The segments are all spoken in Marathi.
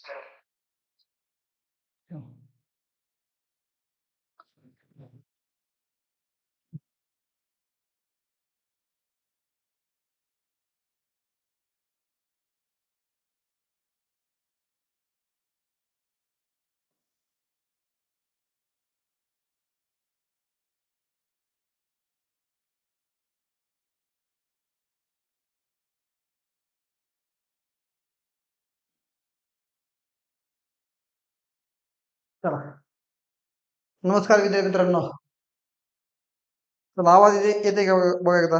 चला, नमस्कार विद्यार्थी मित्रांनो. चला, आवाज येते का बघा एकदा.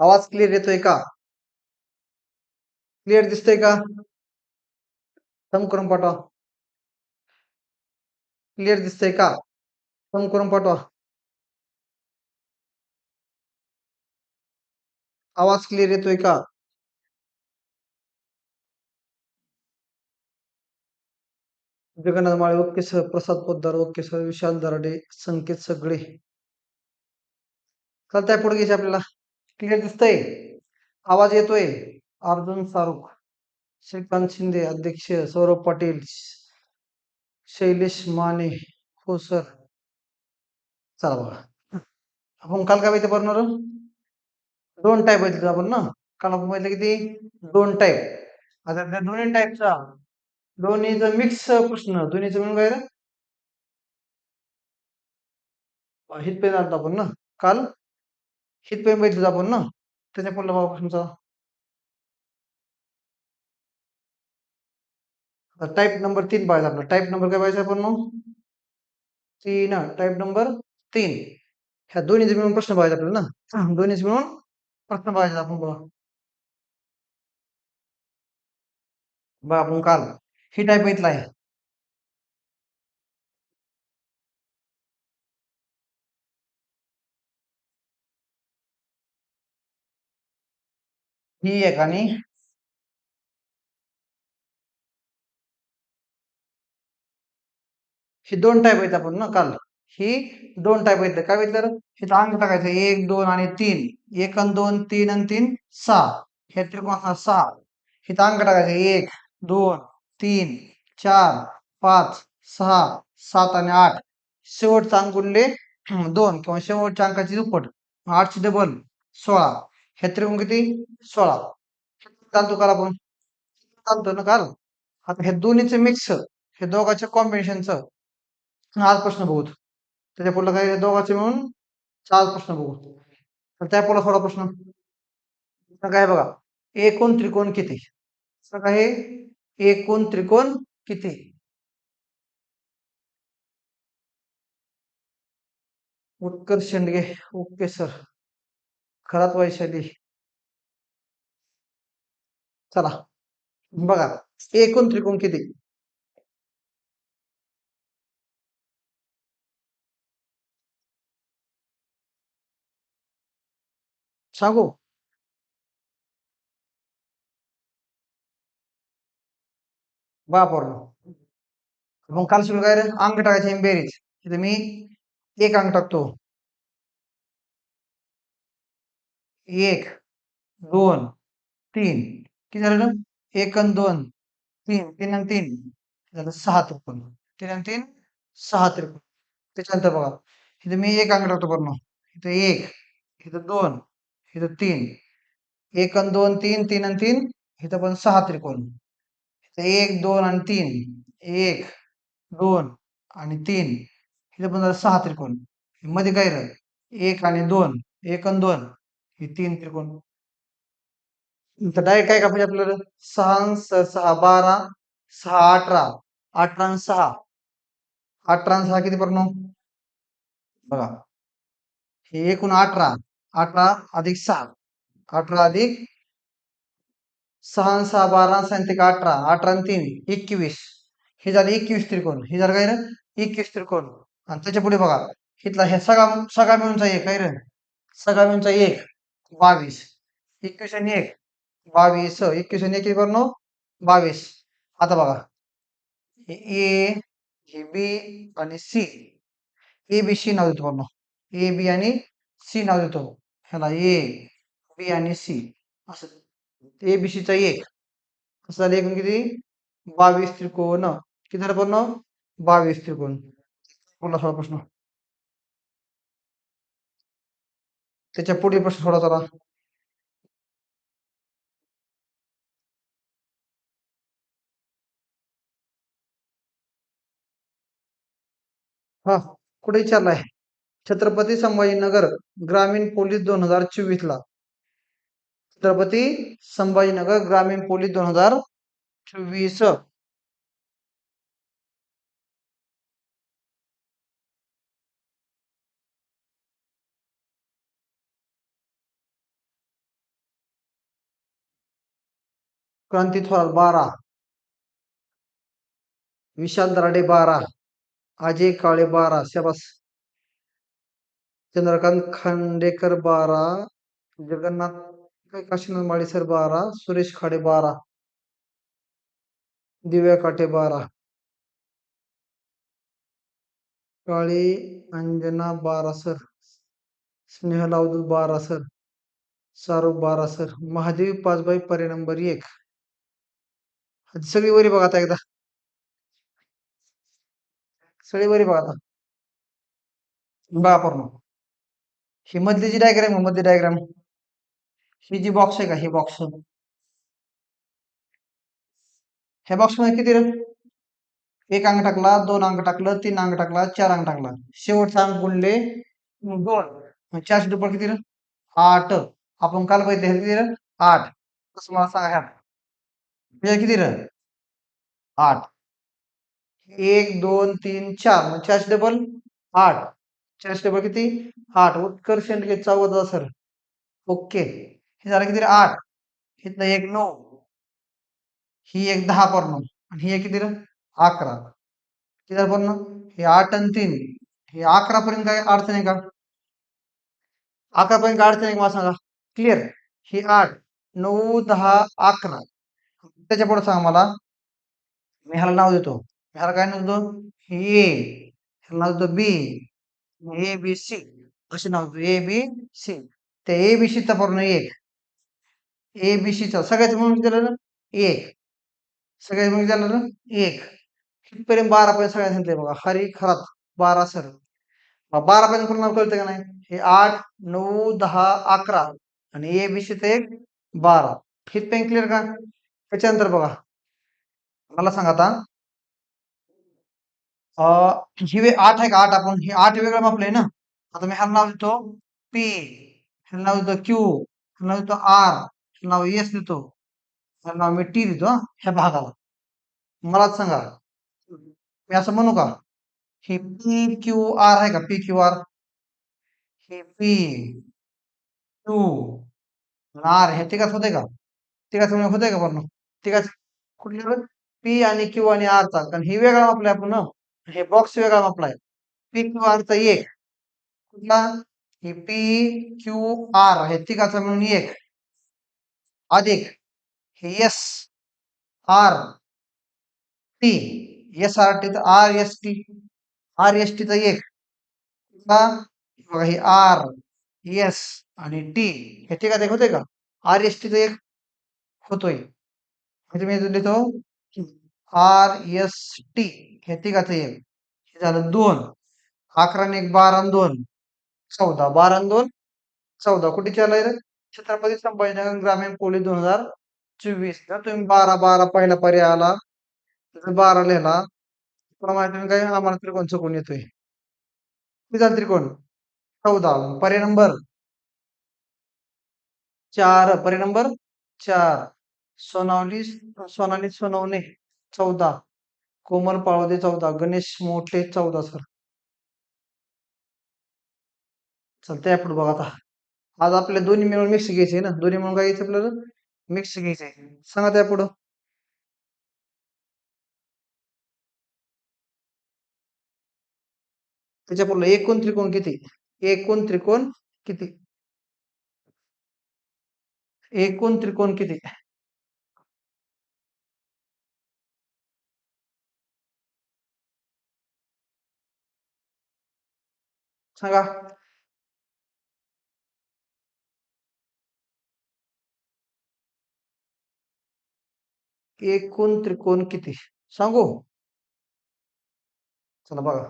आवाज क्लिअर येतोय का? क्लिअर दिसतोय का? सम करून पाठवा. क्लिअर दिसतंय का? सम करून पाठवा. आवाज क्लिअर येतोय का? जगन्नाथ माळे ओके सर, प्रसाद पोद्दार ओके सर, विशाल दराडे, संकेत सगळे. चालतंय, पुढे घ्यायचे आपल्याला. क्लिअर दिसतंय? आवाज येतोय? अर्जुन सारुख, श्रीकांत शिंदे अध्यक्ष, सौरभ पाटील, शैलेश माने. हो सर. चला बघा, आपण काल काय माहिती बनवणार? 2 टाईप आहेत आपण ना. काल आपण माहिती किती? 2 टाईप. आता त्या दोन्ही टाईपचा दोन्हीचं मिक्स प्रश्न, दोन्हीचं मिळून काय रे? हितपर्यंत आलतो आपण ना काल. हितपर्यंत बघितलं आपण ना. त्याच्या पुढला बघा प्रश्नचा. टाईप नंबर 3 पाहिजे आपला. टाईप नंबर काय पाहिजे आपण मग? 3. Type number 3. ह्या दोन्हीचे मिळून प्रश्न पाहिजे आपल्याला ना. दोन्हीचे मिळून प्रश्न पाहिजे आपण बघा. बघा आपण काल ही टाईप बघितला आहे. ही एक आणि ही 2 टाईप आहेत आपण ना काल. ही 2 टाईप आहेत. काय बघितलं? इथं अंक टाकायचं 1, 2 आणि 3. 1 आणि 2, 3 आणि 3, 6. हे त्रिकोणाचा 6. इथं अंक टाकायचे 1, 2, 3, 4, 5, 6, 7 आणि 8. शेवटचा अंक गुणले 2 किंवा शेवटच्या अंकाची दुप्पट. 8 ची डबल 16. हे त्रिकोण किती? 16. चालतो काल आपण. चालतो ना काल. आता हे दोन्हीचे मिक्स, हे दोघांच्या कॉम्बिनेशनचं आज प्रश्न बघू. त्याच्या पुढलं काय दोघांचे मिळून 4 प्रश्न बघू. तर त्या पुढला थोडा प्रश्न काय बघा. एकूण त्रिकोण किती? काय आहे? एकूण त्रिकोण किती? उत्कर्ष शेंडगे ओके सर. खरात वैशाली. चला बघा, एकूण त्रिकोण किती? सांगू? वापरलो. मग काल सुरू काय रे? अंक टाकायचे बेरीज. इथे मी एक अंक टाकतो. 1, 2, 3. किती झालं? 1 आणि 2, 3. 3 आणि 3 झालं 6 त्रिकोण. 3 आणि 3, 6 त्रिकोण. त्याच्यानंतर बघा, इथे मी एक अंक टाकतो पूर्ण. इथे 1, इथं 2, इथं 3. 1 आणि 2, 3, 3 आणि 3. इथं पण 6 त्रिकोण. इथं 1, 2 आणि 3. 1, 2 आणि 3. इथं पण झालं 6 त्रिकोण. मध्ये काय राहिलं? 1 आणि 2. 1 आणि 2. हे 3 त्रिकोण. तर डायरेक्ट काय कापायचे आपल्याला? 6 आणि 6, 12, 6, 18. 18 आणि 6. 18 आणि 6 किती पडणार? बघा, हे एकूण 18. 18 अधिक 6. 18 अधिक 6 आणि 6, 12 आणि 6 18. 18 आणि 3, 21. हे झाले 21 त्रिकोण. हे झालं काय रे? 21 त्रिकोण. आणि त्याच्या पुढे बघा, इथला हे सगळा सगळा मिळूनचा एक काय रे? सगळा मिळूनचा 1, 22. 21 आणि 1, 22. 21 आणि 1 किती पडणार? 22. आता बघा, हे ए, हे बी आणि सी. ए बी सी नाव देतो पूर्ण. ए बी आणि सी नाव देतो. ह्याला ए बी आणि सी असं. ए बी सीचा 1, कसं झालं एकूण किती 22 त्रिकोण किती झालं पूर्ण 22 त्रिकोण. पुन्हा सोडा प्रश्न त्याच्या पुढील प्रश्न सोडा चला. हा कुठे विचारलाय छत्रपती संभाजीनगर ग्रामीण पोलीस 2024 ला छत्रपती संभाजीनगर ग्रामीण पोलीस 2024 क्रांती थोरात 12 विशाल दराडे 12 अजय काळे 12 शाबास Chandrakant Khandekar 12 Jagannath Kashinath माळीसर 12 Suresh Khade 12 Divya Kate 12 Kale Anjana 12 sir Snehal Avdhoot 12 sir Shahrukh 12 sir Mahadevi Pachbai पर्याय नंबर 1 सगळी वरी बघा आता एकदा सगळी वरी बघा आता बघा पूर्ण ही मधली जी डायग्राम आहे मधली डायग्राम ही जी बॉक्स आहे का ही बॉक्स ह्या बॉक्स मध्ये किती रे? एक अंक टाकला 2 अंक टाकलं 3 अंक टाकला 4 अंक टाकला शेवटचा अंक गुणले 2 4 डबल किती रे? 8 आपण काल बघितले हे किती रे? 8 तसं मला सांगा ह्यात म्हणजे किती रे? 8 1 2 3 4 मग 4 डबल 8 4 डबल किती 8 उत्कर्ष शेंडगे वजा सर ओके हे झालं किती रे 8 इथलं एक 9 ही एक 10 पूर्ण आणि ही एक किती रे 11 किती झालं पूर्ण हे 8 आणि 3 हे 11 पर्यंत काय अडचण आहे का 11 पर्यंत काय अडचण आहे का मला सांगा क्लिअर ही 8 9 10 11 त्याच्या पुढे सांगा मला मी ह्याला नाव देतो ह्याला काय नाव देतो हे ह्याला नाव देतो बी ए बी सी असे नाव देतो ए बी सी त्या ए बी सी चा पूर्ण एक ए बी सी चा सगळ्याच म्हणून किती झालं एक सगळ्याच म्हणून किती झालं एक कितपर्यंत 12 पर्यंत सगळ्या सांगितलंय बघा हरी खरात 12 सर 12 पर्यंत पूर्ण नाव कळतं का नाही हे 8 9 10 11 आणि ए बी सी ते एक 12 इथपर्यंत क्लिअर का त्याच्यानंतर बघा मला सांगा आता ही 8 आहे का 8 आपण हे 8 वेगळं मापलंय ना आता मी ह्याला नाव देतो पी ह्याला नाव देतो क्यू ह्याला नाव देतो आर ह्याला नाव एस देतो ह्याला नाव मी टी देतो ह्या भागाला मलाच सांगा मी असं म्हणू का ही पी क्यू आर आहे का पी क्यू आर हे पी क्यू आर हे तिघाच होते का तिघाच होते का पूर्ण तिघाच कुठले पी आणि क्यू आणि आर चा कारण ही वेगळा मापलाय आपण ना हे बॉक्स वेगळा मापलाय पी क्यू आर चा एक कुठला हे पी क्यू आर हे तिघाचा म्हणून एक अधिक हे S R T S R T R S T R S T चा एक कुठला बघा हे आर एस आणि टी हे तिघात एक होते का आर एस टी चा एक होतोय म्हणजे मी लिहितो आर एस टी हे तिघाचं एक हे झालं 2 11 आणि 1 12 आणि 2 14 12 आणि 2 14 कुठे चाललाय रे छत्रपती संभाजीनगर ग्रामीण पोलीस 2024 जर तुम्ही 12 12 पहिला पर्याय आला तर 12 लिहिला तुला माहिती आहे काय आम्हाला त्रिकोण चुकून येतोय किती झालं त्रिकोण 14 पर्याय नंबर 4 पर्याय नंबर 4 सोनावली सोनाली सोनवणे 14 कोमल पाळोदे 14 गणेश मोठे 14 सर चालतंय पुढे बघा आता आज आपले दोन्ही मिळून मिक्स घ्यायचे ना दोन्ही मिळून काय घ्यायचं आपल्याला मिक्स घ्यायचे सांगा त्या पुढं त्याच्या पुढलं एकूण त्रिकोण किती एकूण त्रिकोण किती एकूण त्रिकोण किती सांगा एकूण त्रिकोण किती सांगू? चला बघा.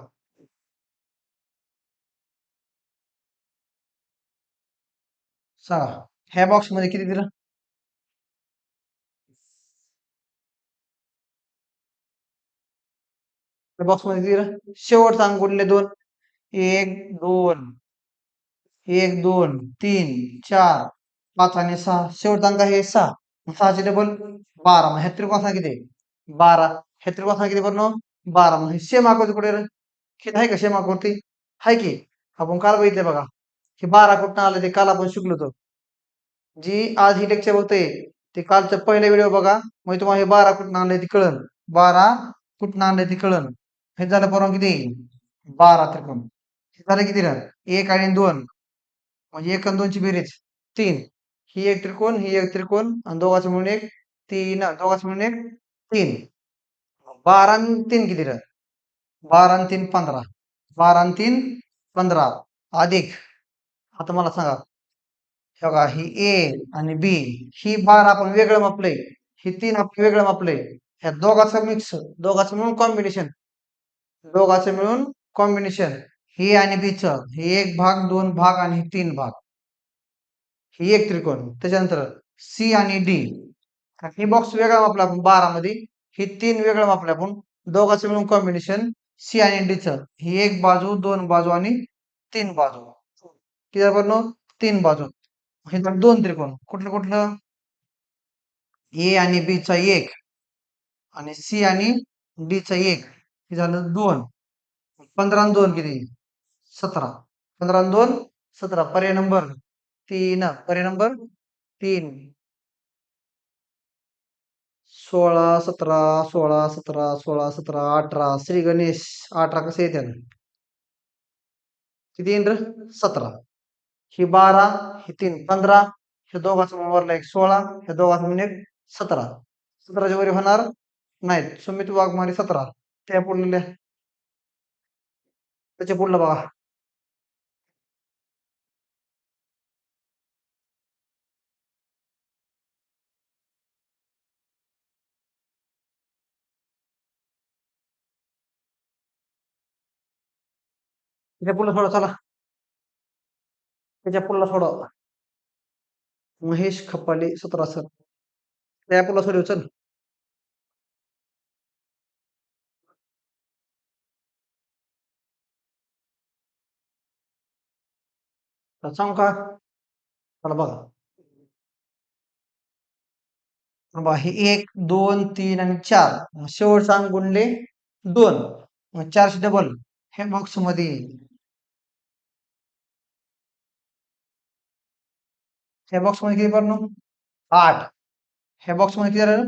सांगा. ह्या बॉक्स मध्ये किती दिलं? त्या बॉक्स मध्ये किती दिलं? शेवटचा अंक गुणले 2. 1, 2, 1, 2, 3, 4, 5 आणि 6. शेवटचा अंक आहे 6. 6चे डबल 12. मग ह्या त्रिकोणाचा किती? 12. ह्या त्रिकोणाचा किती बनव? 12. मग सेम आकृती कुठे रे? किती आहे का सेम आकृती? आहे की. आपण काल बघितले बघा. हे 12 कुठं आलं ते काल आपण शिकलो होतो. जी आज ही लेक्चर होते ते कालचं पहिला व्हिडिओ बघा. मग तुम्हाला हे 12 कुठं आणलंय ते कळन. 12 कुठं आणलंय ते कळन. हे झालं परवा किती? 12 त्रिकोण. हे झालं किती रे? 1 आणि 2. म्हणजे 1 आणि 2 ची बेरीज 3. ही एक त्रिकोण, ही एक त्रिकोण आणि दोघांचं मिळून एक 3. दोघांचं मिळून एक 3. 12 आणि 3 किती रे? 12 आणि 3 15. 12 आणि 3 15 अधिक. आता मला सांगा. हे बघा ही ए आणि बी ही 12 आपण वेगळं मापलंय. ही 3 आपण वेगळं मापलंय. ह्या दोघांचं मिक्स, दोघांचं मिळून कॉम्बिनेशन. दोघांचं मिळून कॉम्बिनेशन. ही आणि बीचं हे 1 भाग, 2 भाग आणि 3 भाग. ही एक त्रिकोण. त्याच्यानंतर सी आणि डी. ही बॉक्स वेगळा मापला आपण 12 मध्ये. ही 3 वेगळं मापलं आपण. दोघांचं मिळून कॉम्बिनेशन सी आणि डीचं. ही 1 बाजू, 2 बाजू आणि 3 बाजू. किती बनव? 3 बाजू. हे झालं 2 त्रिकोण. कुठलं कुठलं? ए आणि बी चा 1 आणि सी आणि डी चा 1. हे झालं 2. 15 आणि 2 किती? 17. 15 आणि 2 17. पर्याय नंबर 3. पर्याय नंबर 3. 16, 17, 16, 17, 16, 17, 18. श्री गणेश 18 कसे येते? किती येईल रे? 17. ही 12, ही 3 15. हे दोघांचं मिळून वरला एक 16. हे दोघांचं मिळून एक 17. 17च्या वरी होणार नाहीत. सुमित वाघमारे 17. त्या पुढल्या त्याच्या पुढलं बघा. त्याच्या पुढलं थोडं चला. त्याच्या पुढला थोडं. महेश खपाले 17 सर. त्या पुढला थोडी चल. सांगू का? चला बघा. बघा हे 1, 2, 3 आणि 4. शेवटचा अंक गुणले 2. मग 4 डबल हे बॉक्स मध्ये येईल. ह्या बॉक्स मध्ये किती भरणं? 8. ह्या बॉक्स मध्ये किती राहिलं?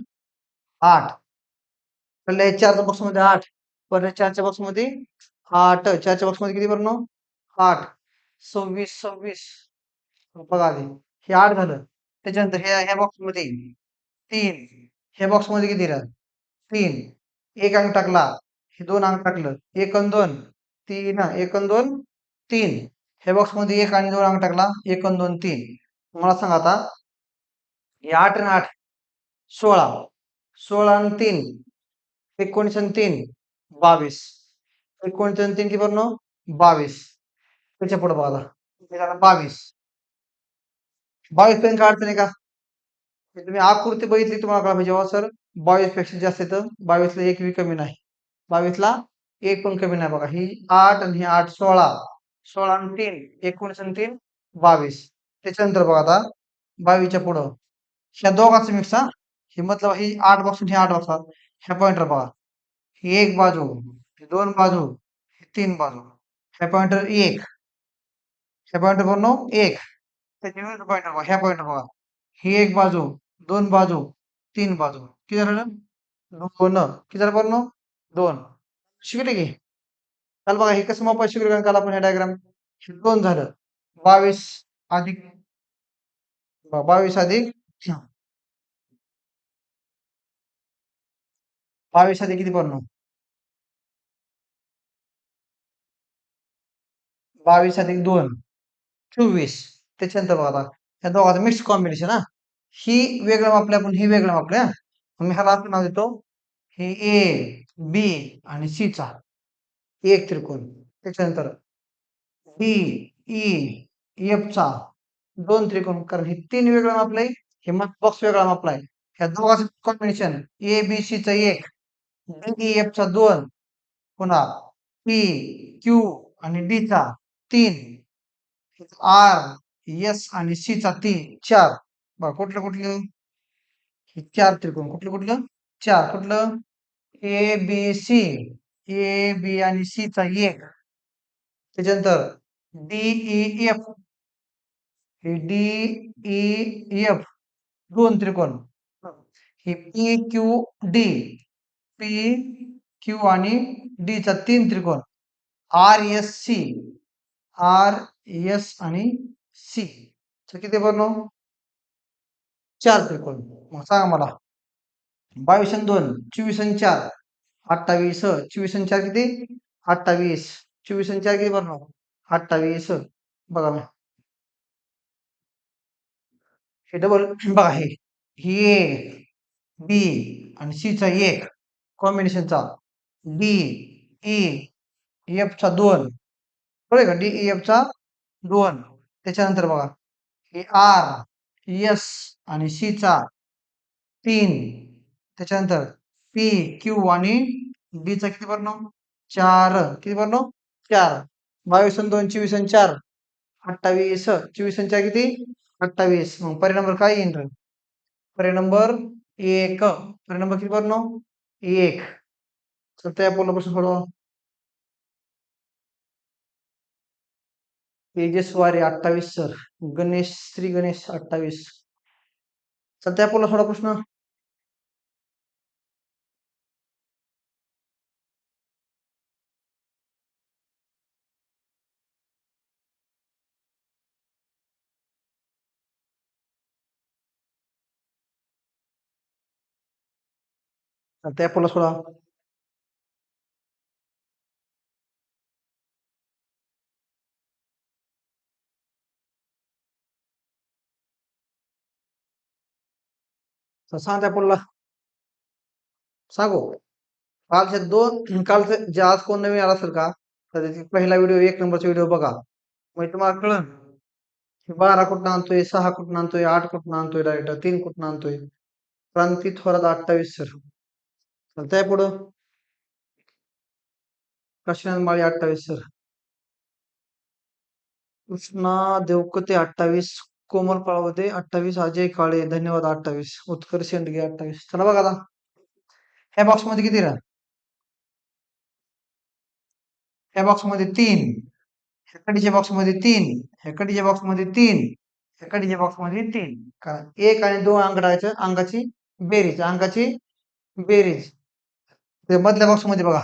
8. पहिल्या 4च्या बॉक्स मध्ये 8. पहिल्या 4च्या बॉक्स मध्ये 8. 4च्या बॉक्स मध्ये किती भरणं? 8. 26, 26. बघा आधी. हे 8 झालं. त्याच्यानंतर ह्या बॉक्स मध्ये 3. ह्या बॉक्स मध्ये किती राहिलं? 3. 1 अंक टाकला. हे 2 अंक टाकलं. 1 आणि 2 3. 1 आणि 2 3. ह्या बॉक्स मध्ये 1 आणि 2 अंक टाकला. 1 आणि 2 3. मला सांगा आता हे 8 आणि 8 16. 16 आणि 3 19 आणि 3 22. 19 आणि 3 किती बनव? 22. त्याच्या पुढे बघा आता. हे झालं 22. 22 पर्यंत काय अडचण आहे का? हे तुम्ही आकृती बघितली तुम्हाला कळा म्हणजे जेव्हा सर 22 पेक्षा जास्त येतं 22 ला एक बी कमी नाही. 22 ला एक पण कमी नाही बघा. ही 8 आणि ही 8 16. 16 आणि 3 19 आणि 3 22. त्याच्यानंतर बघा आता 22च्या पुढं ह्या दोघांचं मिक्स हा. हे मतलब ही 8 बॉक्स आणि ही 8 बॉक्स ह्या पॉइंटर बघा. ही एक बाजू, ही 2 बाजू, ही 3 बाजू. ह्या पॉइंटर 1. ह्या पॉइंटर बनव 1. त्याच्या विरुद्ध पॉइंटर बघा. ह्या पॉइंटर बघा. ही एक बाजू, 2 बाजू, 3 बाजू. किती झालं? 2. किती झालं बनव? 2. शिकले की? काल बघा हे कसं मापायचं शिकलो काल आपण हे डायग्राम. 2 झालं. 22 अधिक 22 अधिक 22 अधिक किती बनव? 22 अधिक 2 24. त्याच्यानंतर बघा आता ह्या दोघांचं मिक्स कॉम्बिनेशन हा. ही वेगळं मापलं आपण, ही वेगळं मापलं हा. मग मी ह्याला असं नाव देतो, हे ए, बी आणि सी चा एक त्रिकोण. त्याच्यानंतर डी, ई, एफ चा 2 त्रिकोण. कारण हे 3 वेगळं मापलंय, हे बॉक्स वेगळा मापलाय. ह्या दोघांचं कॉम्बिनेशन ए, बी, सी चा 1, डी, ई, एफ चा 2, पुन्हा पी, क्यू आणि डी चा 3, आर, एस आणि सी चा 4. बघा कुठलं कुठलं? हे 4 त्रिकोण. कुठलं कुठलं? 4. कुठलं? A, B, C. A, B आणि सी चा 1. त्याच्यानंतर डी, ई, एफ. हे डी, ई, एफ 2 त्रिकोण. हे P, Q, D. P, Q आणि डी चा 3 त्रिकोण. R, S, C. R, S आणि सी. किती बनव? 4 त्रिकोण. मग सांगा मला. 22 आणि 2, 24 आणि 4, 28. 24 आणि 4 किती? 28. 24 आणि 4 किती बनव? 28. बघा मग. हे डबल बघा हे. ही ए, बी आणि सी चा 1 कॉम्बिनेशनचा. डी, ई, एफ चा 2. कळलं का? डी, ई, एफ चा 2. त्याच्यानंतर बघा हे आर, एस आणि सी चा 3. त्याच्यानंतर पी, क्यू आणि डी चा किती बनव? 4. किती बनव? 4. 22 आणि 2, 24 आणि 4, 28. 24 आणि 4 किती? 28. मग पर्याय नंबर काय येईल रे? पर्याय नंबर 1. पर्याय नंबर किती बनव? 1. तर त्या प्रश्न सोडवा. तेजस्वारी 28 सर. गणेश, श्री गणेश 28. सध्या सोडा प्रश्न. सध्या सोडा. तर सांग त्या सांगू. कालच्या कालचं जे आज कोण नवीन आला असेल का, तर त्याची पहिला व्हिडिओ 1 नंबरचा व्हिडिओ बघा. मग तुम्हाला कळलं 12 कुठं आणतोय, 6 कुठं आणतोय, 8 कुठं आणतोय, डायरेक्ट 3 कुठं आणतोय. क्रांती थोरात 28 सर. त्या पुढं काशीनाथ माळी 28 सर. कृष्णा देवकते 28, कोमल पाळवते 28, अजय काळे धन्यवाद 28, उत्कर्ष शेंडगे 28. चला बघा आता ह्या बॉक्स मध्ये किती राहा? ह्या बॉक्स मध्ये 3, ह्या कडीच्या बॉक्स मध्ये 3, ह्या कडीच्या बॉक्स मध्ये 3, ह्या कडीच्या बॉक्स मध्ये 3. कारण 1 आणि 2 अंकाची बेरीज, अंकाची बेरीज. ते मधल्या बॉक्स मध्ये बघा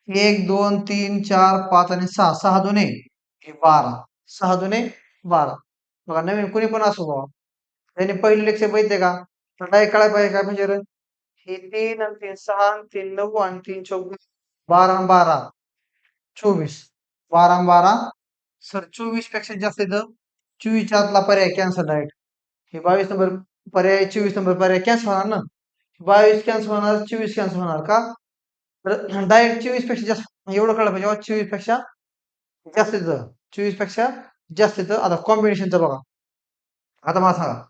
1, 2, 3, 4, 5 आणि 6. 6 दुने हे 12. 6 दुने 12. बघा नवीन कोणी पण असो बाबा, त्याने पहिलं लेक्चर बघितले का? तर डायरेक्ट कळायला पाहिजे काय म्हणजे हे 3 आणि 3 6 आणि 3 9 आणि 3 24, 12 आणि 12 24. 12 आणि 12 सर 24 पेक्षा जास्त येतं. 24 आतला पर्याय कॅन्सल डायरेक्ट. हे 22 नंबर पर्याय, 24 नंबर पर्याय कॅन्सल होणार ना. 22 कॅन्सल होणार, 24 कॅन्सल होणार का? तर डायरेक्ट 24 पेक्षा जास्त एवढं कळलं पाहिजे. 24 पेक्षा जास्त येतं. 24 पेक्षा जास्त येतं. आता कॉम्बिनेशनचं बघा. आता मला सांगा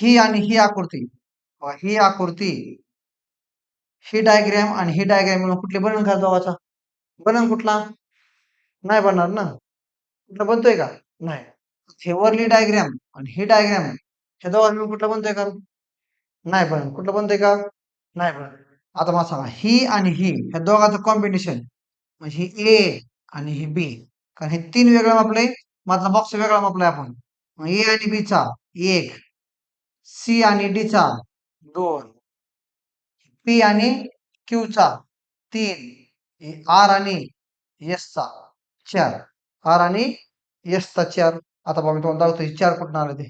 ही आणि ही आकृती, ही आकृती, ही डायग्रॅम आणि ही डायग्रॅम मिळून कुठले बनन का दोघाचा? बनन कुठला? नाही बनणार ना. कुठला बनतोय का? नाही. हे वरली डायग्रॅम आणि ही डायग्रॅम ह्या दोघांना मिळून कुठला बनतोय का? नाही बनत. कुठलं बनतंय का? नाही बनत. आता मला सांगा ही आणि ही ह्या दोघांचं कॉम्बिनेशन म्हणजे ही ए आणि ही बी. कारण हे 3 वेगळं मापलंय, मधला बॉक्स वेगळा मापलाय आपण. मग ए आणि बी चा 1, सी आणि डी चा 2, पी आणि क्यू चा 3, आर आणि एस चा 4. आर आणि एस चा 4. आता बघा मी तुम्हाला दाखवतो हे 4 कुठून आले ते.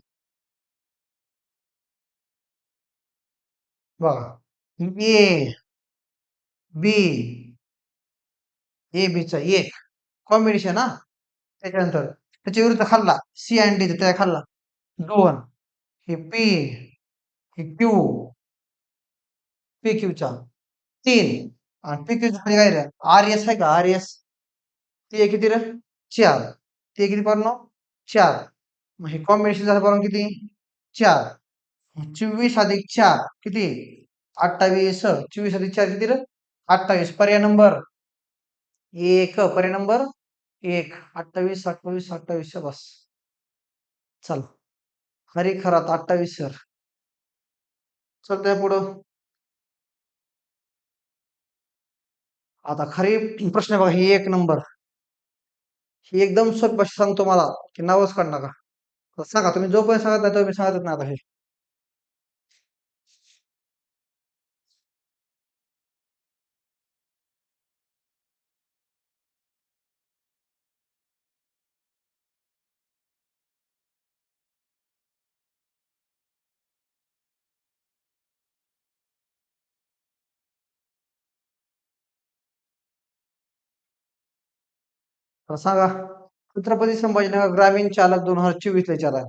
बघा ए, बी, ए बी चा 1 कॉम्बिनेशन हा. त्याच्यानंतर त्याच्या विरुद्ध खाल्ला सी आणि डी त्या खाल्ला 2. हे पी, हे क्यू PQचा 3 आणि PQच्या खाली काय रे RS आहे का RS ते किती रे 4 ते किती पाहणार 4 मग हे कॉम्बिनेशन झालं पाहणार किती 4 24 अधिक 4 किती 28 24 अधिक 4 किती रे 28 पर्याय नंबर 1 पर्याय नंबर 1 28 28 28 बस चल खरी खरात 28 सर चलतोय पुढं आता खरी प्रश्न आहे बघा ही 1 नंबर ही एकदम सोपी भाषा सांगतो मला की नावच काढ नका तर सांगा तुम्ही जोपर्यंत सांगत नाही तोपर्यंत सांगतच नाही आता हे तर सांगा छत्रपती संभाजीनगर ग्रामीण चालक 2024 ला विचारा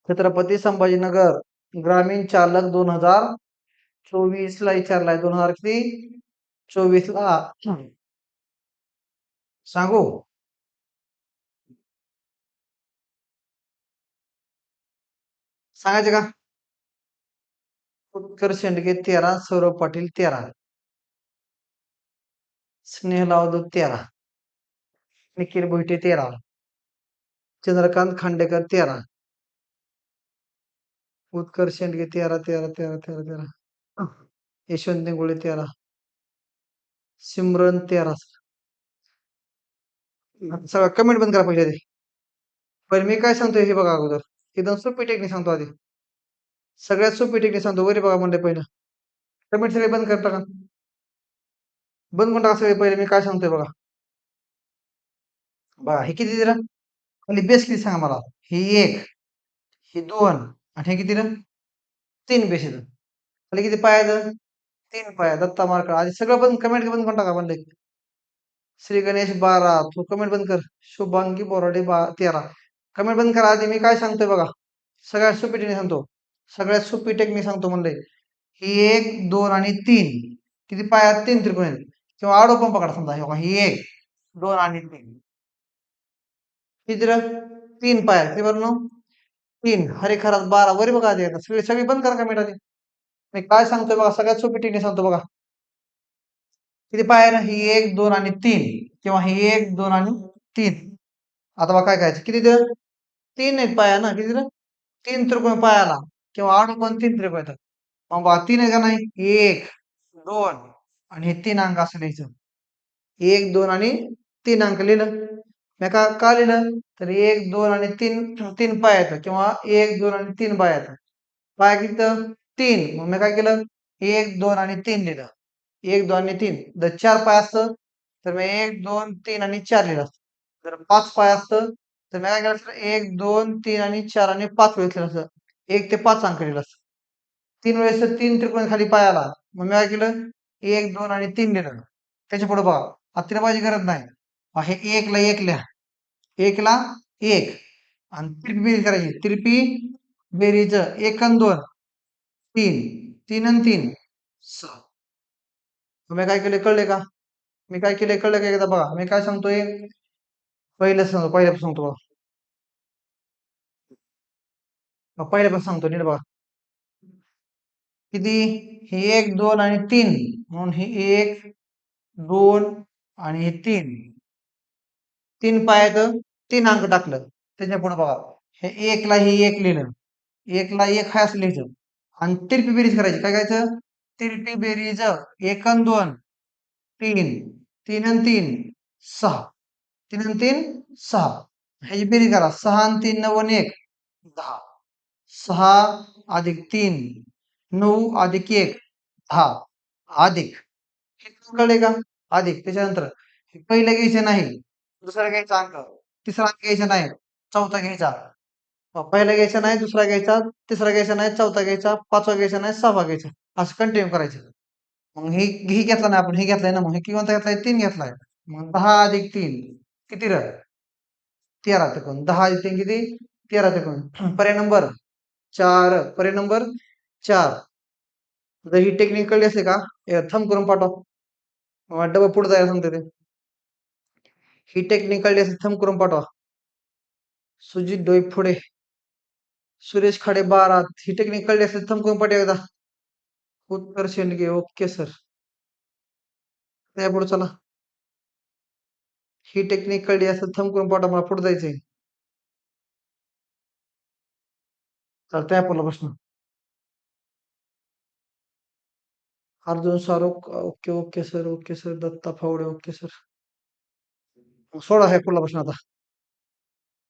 छत्रपती संभाजीनगर ग्रामीण चालक 2024 ला विचारलाय 2000 किती 24 ला सांगू सांगायचे का उत्कर्ष शेंडगे 13 सौरभ पाटील 13 स्नेहल अवधूत 13 निखिल भोईटे 13 चंद्रकांत खांडेकर 13 उत्कर्ष शेंडगे 13 13 13 13 13 यशवंत निगुळे 13 सिमरन 13 सगळं कमेंट बंद करा पहिले आधी. पहिले मी काय सांगतोय हे बघा अगोदर एकदम सोपी टेक्निक सांगतो आधी सगळ्यात सोपी टेक्निक सांगतो वरी बघा म्हणले पहिलं कमेंट सगळे बंद करता का बंद करून टाका सगळे पहिले मी काय सांगतोय बघा बघा हे किती दिलं खाली बेस किती सांगा मला ही 1 ही 2 आणि हे किती दिलं 3 बेस येतं खाली किती पाय आहेत 3 पाय दत्ता मार्क आधी सगळं बंद कमेंट बंद करून टाका म्हणले श्री गणेश 12 तू कमेंट बंद कर शुभांगी बोराडे 13 कमेंट बंद करा आधी मी काय सांगतोय बघा सगळ्यात सोपी टेक्निक सांगतो सगळ्यात सोपी टेक्निक सांगतो म्हणले ही 1 2 आणि 3 किती पाय आहेत 3 त्रिकोण आहेत किंवा आडो पण पकडा समजा हे बघा ही 1 2 आणि 3 किती रे 3 पाय आहेत किती बरं 3 हरे खरात 12 वरी बघा आधी आता सगळी सगळी बंद करा कमेंट आधी मी काय सांगतोय बघा सगळ्यात सोपी टेक्निक सांगतो बघा किती पाय आहे ना ही 1 2 आणि 3 किंवा ही 1 2 आणि 3 आता बघा काय करायचं किती दिलं 3 आहेत पाया ना किती दिलं 3 त्रिकोण पायाला किंवा आडू पण 3 त्रिकोण येतात मग बघा 3 आहे का नाही 1 2 आणि हे 3 अंक असं लिहायचं 1 2 आणि 3 अंक लिहिलं मी का लिहिलं तर 1 2 आणि 3 3 पाय येतं किंवा 1 2 आणि 3 पाय येतं पाय किती 3 मग मी काय केलं 1 2 आणि 3 लिहिलं 1 2 आणि 3 जर 4 पाय असतं तर मी 1 2 3 आणि 4 लिहिलं असतं जर 5 पाय असतं तर मी काय केलं असतं 1 2 3 आणि 4 आणि 5 वेळेस लिहिलं असतं 1 ते 5 अंक लिहिलं असतं 3 वेळेस 3 त्रिकोण खाली पाय आला मग मी काय केलं 1 2 आणि 3 लिहिलं त्याच्या पुढे बघा आता माझी गरज नाही हे 1 ला 1 लिहा 1 ला 1 आणि तिरपी बेरीज करायची तिरपी बेरीज 1 आणि 2 3 3 आणि 3 6 तुम्ही काय केले कळले का मी काय केले कळले का एकदा बघा मी काय सांगतोय पहिल्यापासून सांगतो बघा पहिल्यापासून सांगतो नीट बघा किती हे 1 2 आणि 3 म्हणून हे 1 2 आणि हे 3 3 पायात 3 अंक टाकलं त्याच्या पुढे बघा हे 1 ला हे 1 लिहिलं 1 ला 1 हाय असं लिहायचं आणि तिरपी बेरीज करायची काय करायचं तिरपी बेरीज 1 आणि 2 3 3 आणि 3 6 3 आणि 3 6 ह्याची बेरीज करा 6 आणि 3 9 आणि 1 10 6 अधिक 3 9 अधिक 1 10 अधिक हे कळले का अधिक त्याच्यानंतर हे पहिलं घ्यायचं नाही दुसरा घ्यायचा अंक तिसरा अंक घ्यायचा नाही चौथा घ्यायचा पहिला घ्यायचा नाही दुसरा घ्यायचा तिसरा घ्यायचा नाही चौथा घ्यायचा पाचवा घ्यायचा नाही सहावा घ्यायचा असं कंटिन्यू करायचं मग ही घेतला नाही आपण हे घेतलाय ना मग हे कोणता घेतलाय 3 घेतलाय मग 10 अधिक 3 किती र 13 त्रिकोण 10 अधिक 3 किती 13 त्रिकोण पर्याय नंबर 4 पर्याय नंबर 4 आता ही टेक्निक कळली असेल का? थंब करून पाठवा. मला डबल पुढे जायला सांगते ते. ही टेक्निक कळली असेल थंब करून पाठवा. सुजित डोईफोडे, सुरेश खाडे 12. ही टेक्निक कळली असेल थंब करून पाठवा एकदा. उत्कर्ष शेंडगे ओके सर. त्या पुढे चला. ही टेक्निक कळली असेल थंब करून पाठवा, मला पुढे जायचंय. चालतंय आपला प्रश्न. Arjun Sarok okay okay sir, okay sir. Datta Phawade okay sir. सोडा हे पुढला प्रश्न आता.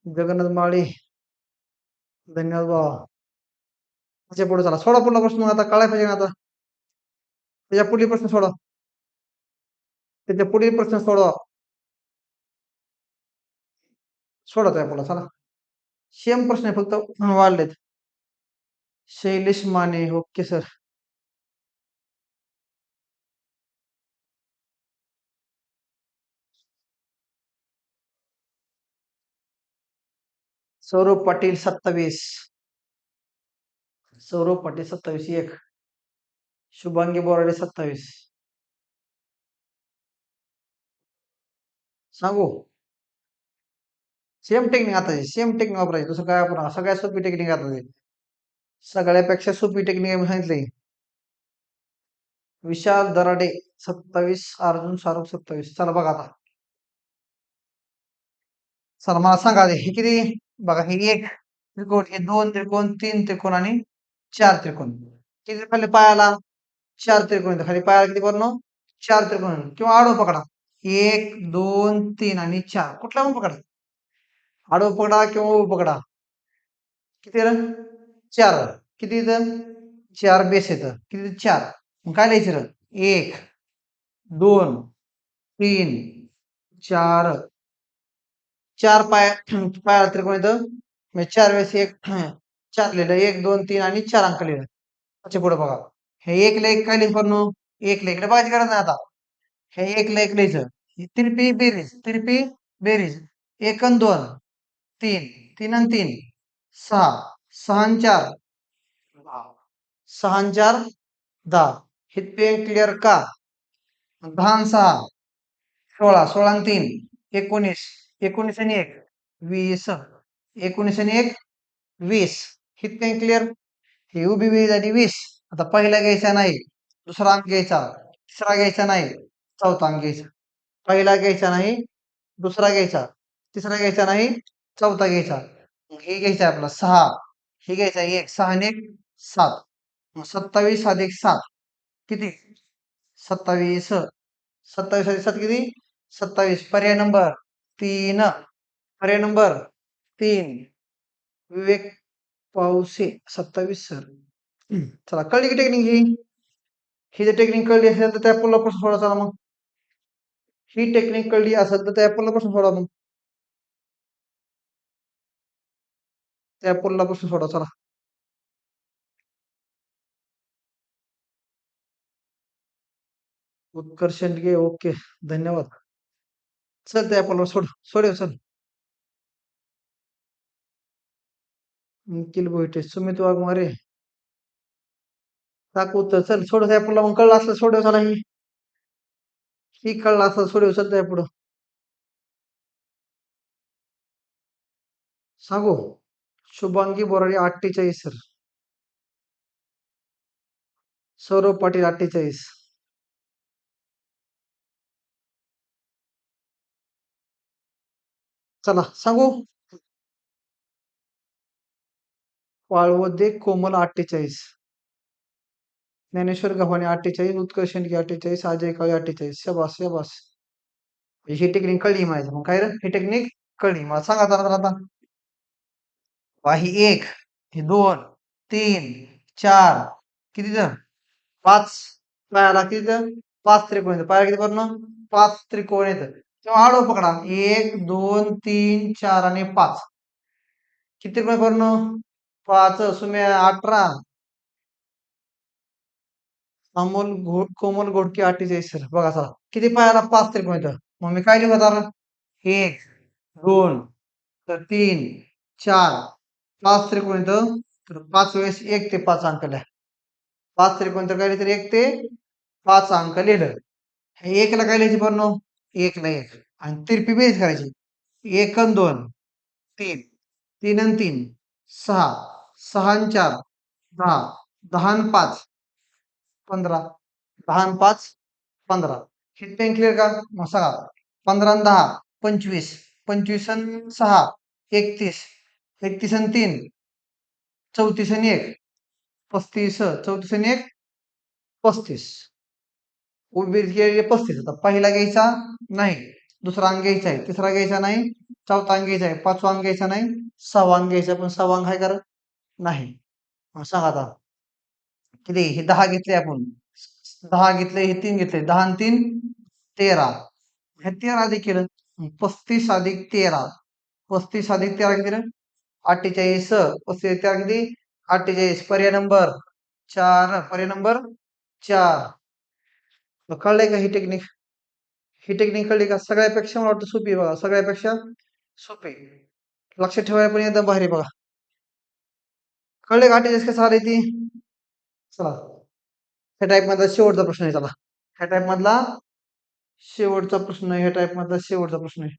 जगन्नाथ माळी, धन्यवाद बाबा. त्याच्या पुढे चला, सोडा पुढला प्रश्न आता कळायला पाहिजे ना आता. त्याच्या पुढील प्रश्न सोडा. त्याच्या पुढील प्रश्न सोडवा. सोडा त्या पुढे चला. सेम प्रश्न आहे फक्त वाढलेत. Shailesh Mane okay sir. सौरभ पाटील 27. सौरभ पाटील 27 1. शुभांगी बोराडे 27. सांगू सेम टेक्निक आता सेम टेक्निक वापरायची, दुसरं काय वापरा. सगळ्यात सोपी टेक्निक आता ते. सगळ्यापेक्षा सोपी टेक्निक मी सांगितली. विशाल दराडे 27. अर्जुन सारोग 27. चला बघा आता. चला मला सांगा हे किती. बघा हे एक त्रिकोण, हे 2 त्रिकोण, 3 त्रिकोण आणि 4 त्रिकोण. किती खाली पायाला 4 त्रिकोण येतात. खाली पायाला किती बनव 4 त्रिकोण किंवा आडवं पकडा. 1 2 3 आणि 4. कुठला पण पकडा. आडवं पकडा किंवा उभं पकडा. किती रे 4. किती येतं 4 बेस येतं. किती 4. मग काय लिहायचं रे 1 2 3 4. 4 पायाला त्रिकोण येतं. म्हणजे 4 वेळेस 1 4 लिहिलं. 1 2 3 आणि 4 अंक लिहिलं. त्याच्या पुढे बघा. हे 1 ला 1 काय लिहिलं. 1 ला इकडे बघायची गरज नाही आता. हे 1 ला 1 लिहायचं. तिरपी बेरीज, तिरपी बेरीज. 1 आणि 2 3, 3 आणि 3 6, 6 आणि 4 6 आणि 4 10. हितपेन क्लिअर का? 10 आणि 6 16, 16 आणि 3 19, 19 आणि 1 20, 19 आणि 1 20. हितपेन क्लिअर. ही उभी बेरीज आणि 20. आता पहिला घ्यायचा नाही, दुसरा अंक घ्यायचा, तिसरा घ्यायचा नाही, चौथा अंक घ्यायचा. पहिला घ्यायचा नाही, दुसरा घ्यायचा, तिसरा घ्यायचा नाही, चौथा घ्यायचा. हे घ्यायचं आपला 6. हे घ्यायचा 1, 6 आणि 1 7. मग 27 अधिक 7 किती 27. 27 अधिक 7 किती 27. पर्याय नंबर 3. पर्याय नंबर 3. विवेक पावसे 27 सर. चला कळली की टेक्निक ही जर टेक्निक कळली असेल तर त्या पुढला प्रश्न सोडा. चला मग ही टेक्निक कळली असेल तर त्या पुढला प्रश्न सोडा. मग त्या पुढला प्रश्न सोडा. चला उत्कर्ष शेंडगे ओके धन्यवाद. चल त्या पुढला सोडव चल. निखिल भोईटे, सुमित वाघमारे टाकू तर चल सोडव त्या पुढला. मग कळलं असलं सोडव चला. ही कळलं असलं सोडव चल त्या पुढं. सांगू शुभांगी बोराडे 48 सर. सौरभ पाटील 48. चला सांगू वाळवदे कोमल 48. ज्ञानेश्वर गव्हाणे 48. उत्कर्ष शेंडगे 48. अजय काळे 48. शबास शबास. ही टेक्निक कळली माझ्या. मग काय रे ही टेक्निक कळली मला. सांगा आता. ही 1 ही 2 3 4 किती जण 5. पायाला किती जण 5 त्रिकोण येतं. पायाला किती पडणं 5 त्रिकोण येतं. तेव्हा आडवं पकडा 1 2 3 4 आणि 5. किती त्रिकोण पडणं 5. सुम्या 18. कोमल घोडके 48 सर. बघा चला किती पायाला 5 त्रिकोण येतं. मग मी काय लिहू आता 1 2 तर 3 4 5 त्रिकोण येतं. तर 5 वेळेस 1 ते 5 अंक लिहा. 5 त्रिकोण तर काय लिहिलं तर 1 ते 5 अंक लिहिलं. हे 1 ला काय लिहायचे पोरांनो? 1 ला 1 आणि तिरपी बेरीज करायची. 1 अन् 2 3 3 अन् 3 6 6 अन् 4 10 10 अन् 5 15 10 अन् 5 15 इथपर्यंत क्लिअर का? मग सांगा 15 अन् 10 25 25 अन् 6 31 31 अन् 3 34 अन् 1 35 34 अन् 1 35 बेरीज केली 35 आता पहिला घ्यायचा नाही, दुसरा अंक घ्यायचा आहे, तिसरा घ्यायचा नाही, चौथा अंक घ्यायचा आहे, पाचवा अंक घ्यायचा नाही, सहावा अंक घ्यायचा पण सहावा अंक आहे का नाही. मग सांगा आता किती हे 10 घेतले आपण 10 घेतले हे 3 घेतले 10 आणि 3 13 हे 13 अधिक केलं 35 अधिक 13 35 अधिक 13 किती रे? 48 35 13 किती 48 पर्याय नंबर 4 पर्याय नंबर 4 कळलंय का ही टेक्निक? ही टेक्निक कळली का? सगळ्यापेक्षा मला वाटतं सोपी आहे बघा सगळ्यापेक्षा सोपी लक्षात ठेवायला पण एकदम भारी बघा कळले का 48 कसं आली ती चला ह्या टाईप मधला शेवटचा प्रश्न आहे चला ह्या टाईप मधला शेवटचा प्रश्न ह्या टाईप मधला शेवटचा प्रश्न आहे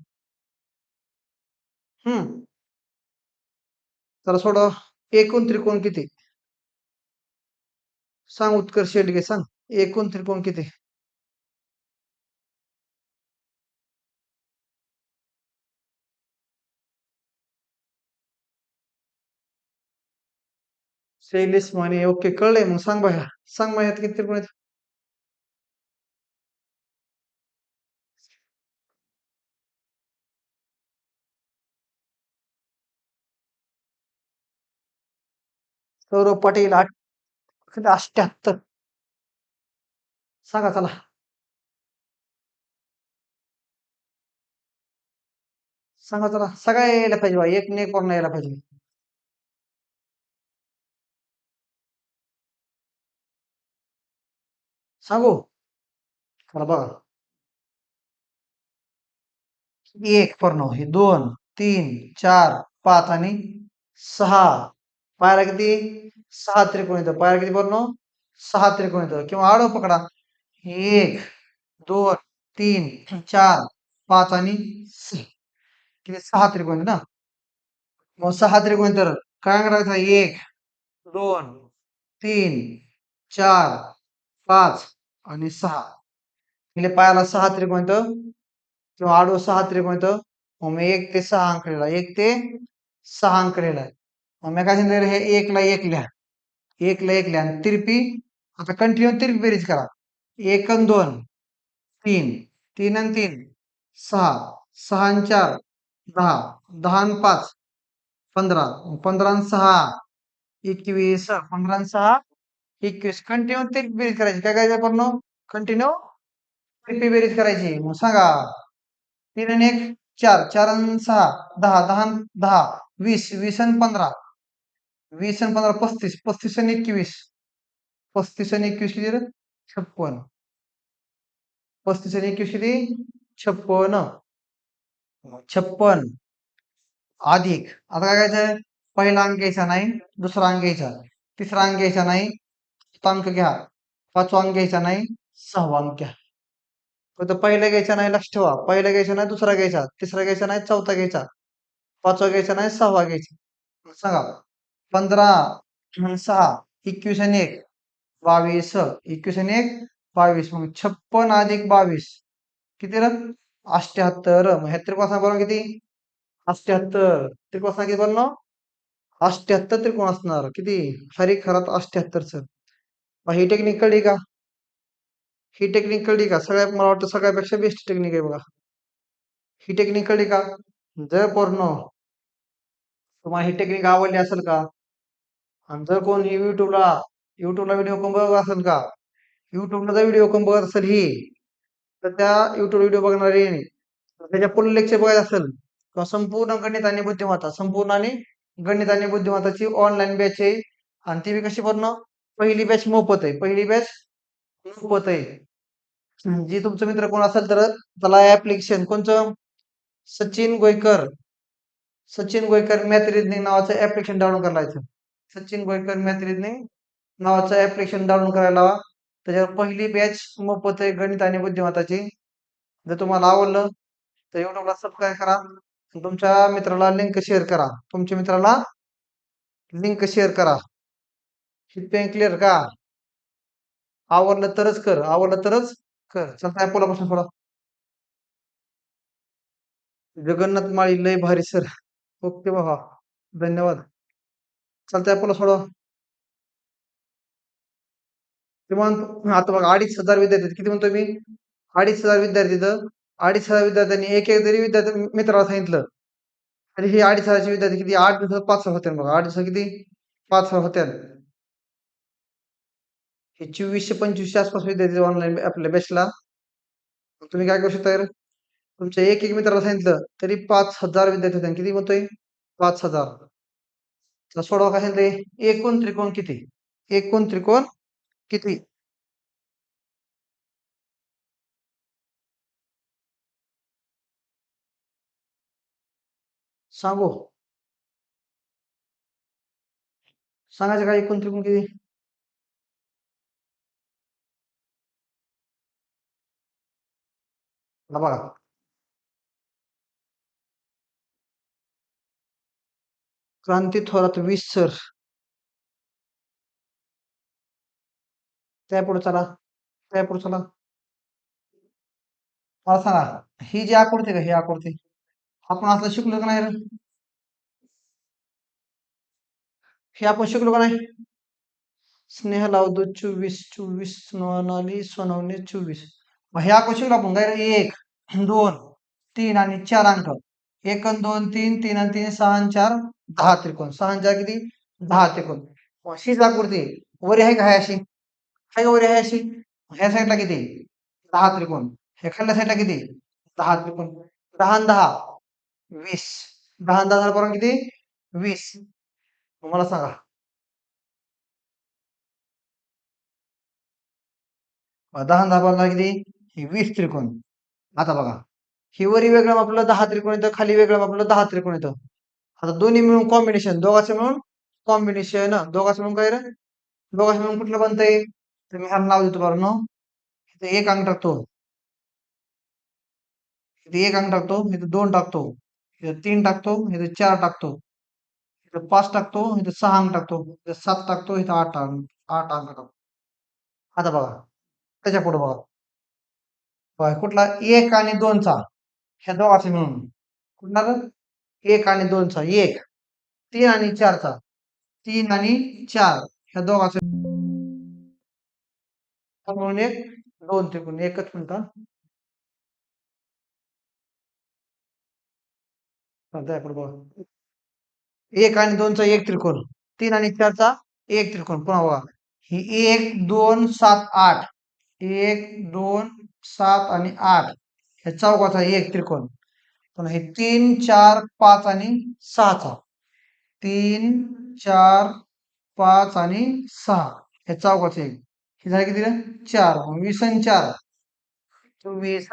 चला सोडा एकूण त्रिकोण किती सांग उत्कर्ष शेंडगे सांग एकूण त्रिकोण किती 46 म्हणे ओके कळलंय मग सांग बघा सांग बघा किती त्रिकोण आहेत सौरभ पाटील 88 सांगा चला सांगा चला सगळ्या यायला पाहिजे बा एक ने एक पूर्ण यायला पाहिजे सांगू चला बघा एक पूर्ण हे 2 3 4 5 आणि 6 पायला किती 6 त्रिकोण येतं पायला किती पूर्ण 6 त्रिकोण येतं किंवा आडवं पकडा 1 2 3 4 5 आणि 6 किती 6 त्रिकोण आहेत ना मग 6 त्रिकोण तर काय करायचं 1 2 3 4 5 आणि 6 म्हणजे पायाला 6 त्रिकोण येतं किंवा आडवं 6 त्रिकोण येतं मग मी 1 ते 6 अंक लिहिला 1 ते 6 अंक लिहिलाय मग मी काय सांगितलं हे 1 ला 1 लिहा 1 ला 1 लिहा आणि तिरपी आता कंटिन्यू तिरपी बेरीज करा 1 आणि 2 3 3 आणि 3 6 6 आणि 4 10 10 आणि 5 15 15 आणि 6 21 15 आणि 6 21 कंटिन्यू तिरपी बेरीज करायची काय करायचं आपण कंटिन्यू तिरपी बेरीज करायची मग सांगा 3 आणि 1 4 4 आणि 6 10 10 आणि 10 20 20 आणि 15 20 आणि 15 35 35 आणि 21 35 आणि 21 किती रे 56 35 आणि 21 किती 56 56 अधिक आता काय करायचं पहिला अंक घ्यायचा नाही दुसरा अंक घ्यायचा तिसरा अंक घ्यायचा नाही चौथा अंक घ्या पाचवा अंक घ्यायचा नाही सहावा अंक घ्या फक्त पहिला घ्यायचा नाही लक्ष ठेवा पहिला घ्यायचा नाही दुसरा घ्यायचा तिसरा घ्यायचा नाही चौथा घ्यायचा पाचवा घ्यायचा नाही सहावा घ्यायचा सांगा 15 आणि 6 21 आणि 1 22 21 आणि 1 22 मग 56 अधिक 22 किती रे 78 मग ह्या त्रिकोणा बरोबर किती 78 त्रिकोणा किती बनलो 78 त्रिकोण असणार किती खरी खरात 78 च मग ही टेक्निक कळली का ही टेक्निक कळली का सगळ्यात मला वाटतं सगळ्यापेक्षा बेस्ट टेक्निक आहे बघा ही टेक्निक कळली का जर पूर्ण तुम्हाला ही टेक्निक आवडली असेल का आणि जर कोण ही युट्यूबला व्हिडिओ कोण बघत असेल का युट्यूबला जर व्हिडिओ कोण बघत असेल ही तर त्या युट्यूब व्हिडिओ बघणारे त्याच्या पुढील लेक्चर बघायचं असेल किंवा संपूर्ण गणित आणि बुद्धिमत्ता संपूर्ण आणि गणित आणि बुद्धिमत्ताची ऑनलाईन बॅच आहे आणि ती बी कशी पूर्ण पहिली बॅच मोफत आहे पहिली बॅच मोफत आहे जी तुमचं मित्र कोण असेल तर त्याला ऍप्लिकेशन कोणचं सचिन गोयकर सचिन गोयकर मॅथ रिजनिंग नावाचं ऍप्लिकेशन डाउनलोड करायचं सचिन गोयकर मॅथ रिजनिंग नावाचं ऍप्लिकेशन डाउनलोड करायला लावा. त्याच्यावर पहिली बॅच मोफत आहे गणित आणि बुद्धिमत्ताची. जर तुम्हाला आवडलं तर युट्यूबला सबस्क्राईब करा. तुमच्या मित्राला लिंक शेअर करा. तुमच्या मित्राला लिंक शेअर करा. शिटपेन क्लिअर का? आवडलं तरच कर, आवडलं तरच कर. चल ऍपलपासून थोडा जगन्नाथ माळी लय भारी सर. ओके बाबा, धन्यवाद. चालतंय ऍपलला सोडवा. किमान आता बघा 2,500 विद्यार्थी आहेत. किती म्हणतो मी? 2,500 विद्यार्थी इथं. 2,500 विद्यार्थ्यांनी एक एक जरी विद्यार्थी मित्राला सांगितलं तरी हे 2,500 विद्यार्थी किती 8 दिवसात 500 होते बघा. 8 दिवसात किती 500 होत्या. हे 2400-2500 आसपास विद्यार्थी ऑनलाईन आपल्या बॅचला. तुम्ही काय करू शकता? तुमच्या एक एक मित्राला सांगितलं तरी 5,000 विद्यार्थी होते. किती म्हणतोय? 5,000. तर सोडवा काय सांगितलंय? एकूण त्रिकोण किती? एकूण त्रिकोण किती? सांगू? सांगायचं काय एकूण त्रिकोण किती? हा बघा. क्रांती थोरात 20 सर. त्यापुढे चला. त्यापुढे चला. मला सांगा, ही जी आकृती आहे का ही आकृती आपण असलं शिकलो का नाही रे? हे आपण शिकलो का नाही? स्नेहल अवधूत 24 24 सोनाली सोनवणे 24. मग हे आपण शिकलो आपण काय रे? 1 2 3 आणि 4 अंक. 1 आणि 2 3 3 आणि 3 6 आणि 4 10 त्रिकोण. 6 आणि 4 किती? 10 त्रिकोण. मग हीच आकृती आहे. वरी आहे का आहे अशी? आहे का वरी आहे अशी? ह्या साईडला किती? 10 त्रिकोण. ह्या खालच्या साईडला किती? 10 त्रिकोण. 10 आणि 10 20. 10 आणि 10 झालं बरं किती? 20. मग मला सांगा. 10 आणि 10 बनला किती? हे 20 त्रिकोण. आता बघा. ही वरी वेगळं आपलं 10 त्रिकोण येतं, खाली वेगळं आपलं 10 त्रिकोण येतं. आता दोन्ही मिळून कॉम्बिनेशन, दोघांचे मिळून कॉम्बिनेशन, दोघांचे मिळून काय रे? दोघांचे मिळून कुठलं बनतंय? तर मी ह्याला नाव देतो बरं नो. इथे 1 अंक टाकतो. इथे 1 अंक टाकतो, इथे 2 टाकतो, इथे 3 टाकतो, इथे 4 टाकतो, इथे 5 टाकतो, इथे 6 अंक टाकतो, इथे 7 टाकतो, इथे 8 अंक टाकतो. आता बघा, त्याच्या पुढे बघा. बघा, कुठला 1 आणि 2 चा ह्या दोघांचे मिळून कुठला रे? 1 आणि 2 चा 1. 3 आणि 4 चा 3 आणि 4 ह्या दोघांचे म्हणून एक 2 त्रिकोण. एकच मिनिट हा. चालतंय आपण बघा. 1 आणि 2 चा 1 त्रिकोण. 3 आणि 4 चा 1 त्रिकोण. पुन्हा बघा. ही 1 2 7 8. 1 2 7 आणि 8 ह्या चौघाचा 1 त्रिकोण. पुन्हा हे 3 4 5 आणि 6 चा 3 4 5 आणि 6 हे चौघाचं 1. हे झालं किती रे? 4. 20 आणि 4 24.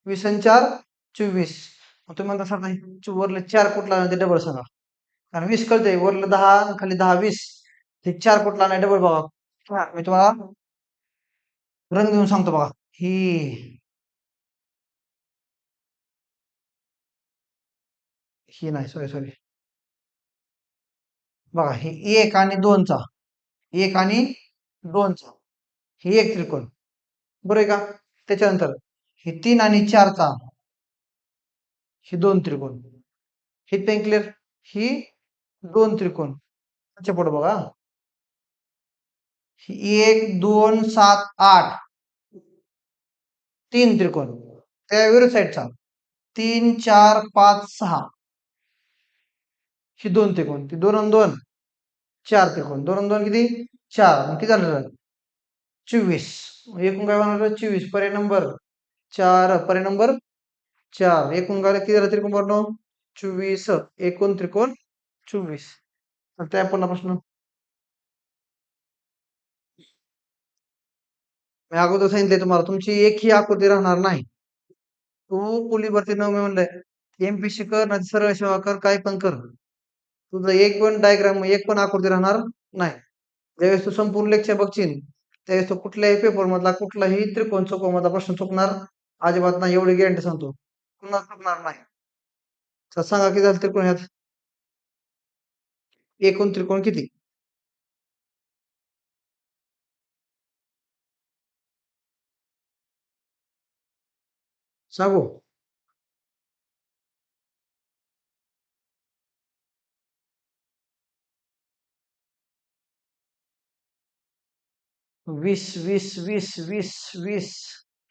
20 आणि 4 24. मग तुम्ही म्हणता सर नाही वरलं 4 कुठला ते डबल सांगा. कारण 20 कळतंय वरलं 10 खाली 10 20. हे 4 कुठला नाही डबल बघा. मी तुम्हाला रंग देऊन सांगतो बघा. ही ही नाही सॉरी सॉरी. बघा हे 1 आणि 2 चा 1 आणि 2 चा हे 1 त्रिकोण. बरोबर आहे का? त्याच्यानंतर हे 3 आणि 4 चा हे 2 त्रिकोण. हे पेन क्लिअर. ही 2 त्रिकोण. त्याच्या पुढे बघा. 1 2 7 8 3 त्रिकोण. त्या विरुद्ध साईडचा 3 4 5 6 ही 2 त्रिकोण. ती 2 आणि 2 4 त्रिकोण. 2 आणि 2 किती? 4. मग किती झालं? 24. एकूण काय होणार? 24. पर्याय नंबर 4. पर्याय नंबर 4. एकूण काय किती झालं त्रिकोण बनव? 24. एकूण त्रिकोण 24. त्या पुन्हा प्रश्न. मी अगोदर सांगितले तुम्हाला तुमची एकही आकृती राहणार नाही. तू पोलीस भरती न मी म्हणलंय एमपीसी कर नाही सरळ सेवा कर काय पण कर. तुझं एक पण डायग्राम एक पण आकृती राहणार नाही. ज्यावेळेस तू संपूर्ण लेक्चर बघशील त्यावेळेस तो कुठल्याही पेपर मधला कुठलाही त्रिकोण चौकोनामधला प्रश्न चुकणार अजिबात नाही, एवढी गॅरंटी सांगतो. पुन्हा चुकणार नाही. तर सांगा किती झालं त्रिकोण ह्यात? एकूण त्रिकोण किती? सांगू? 20, 20, 20, 20, 20.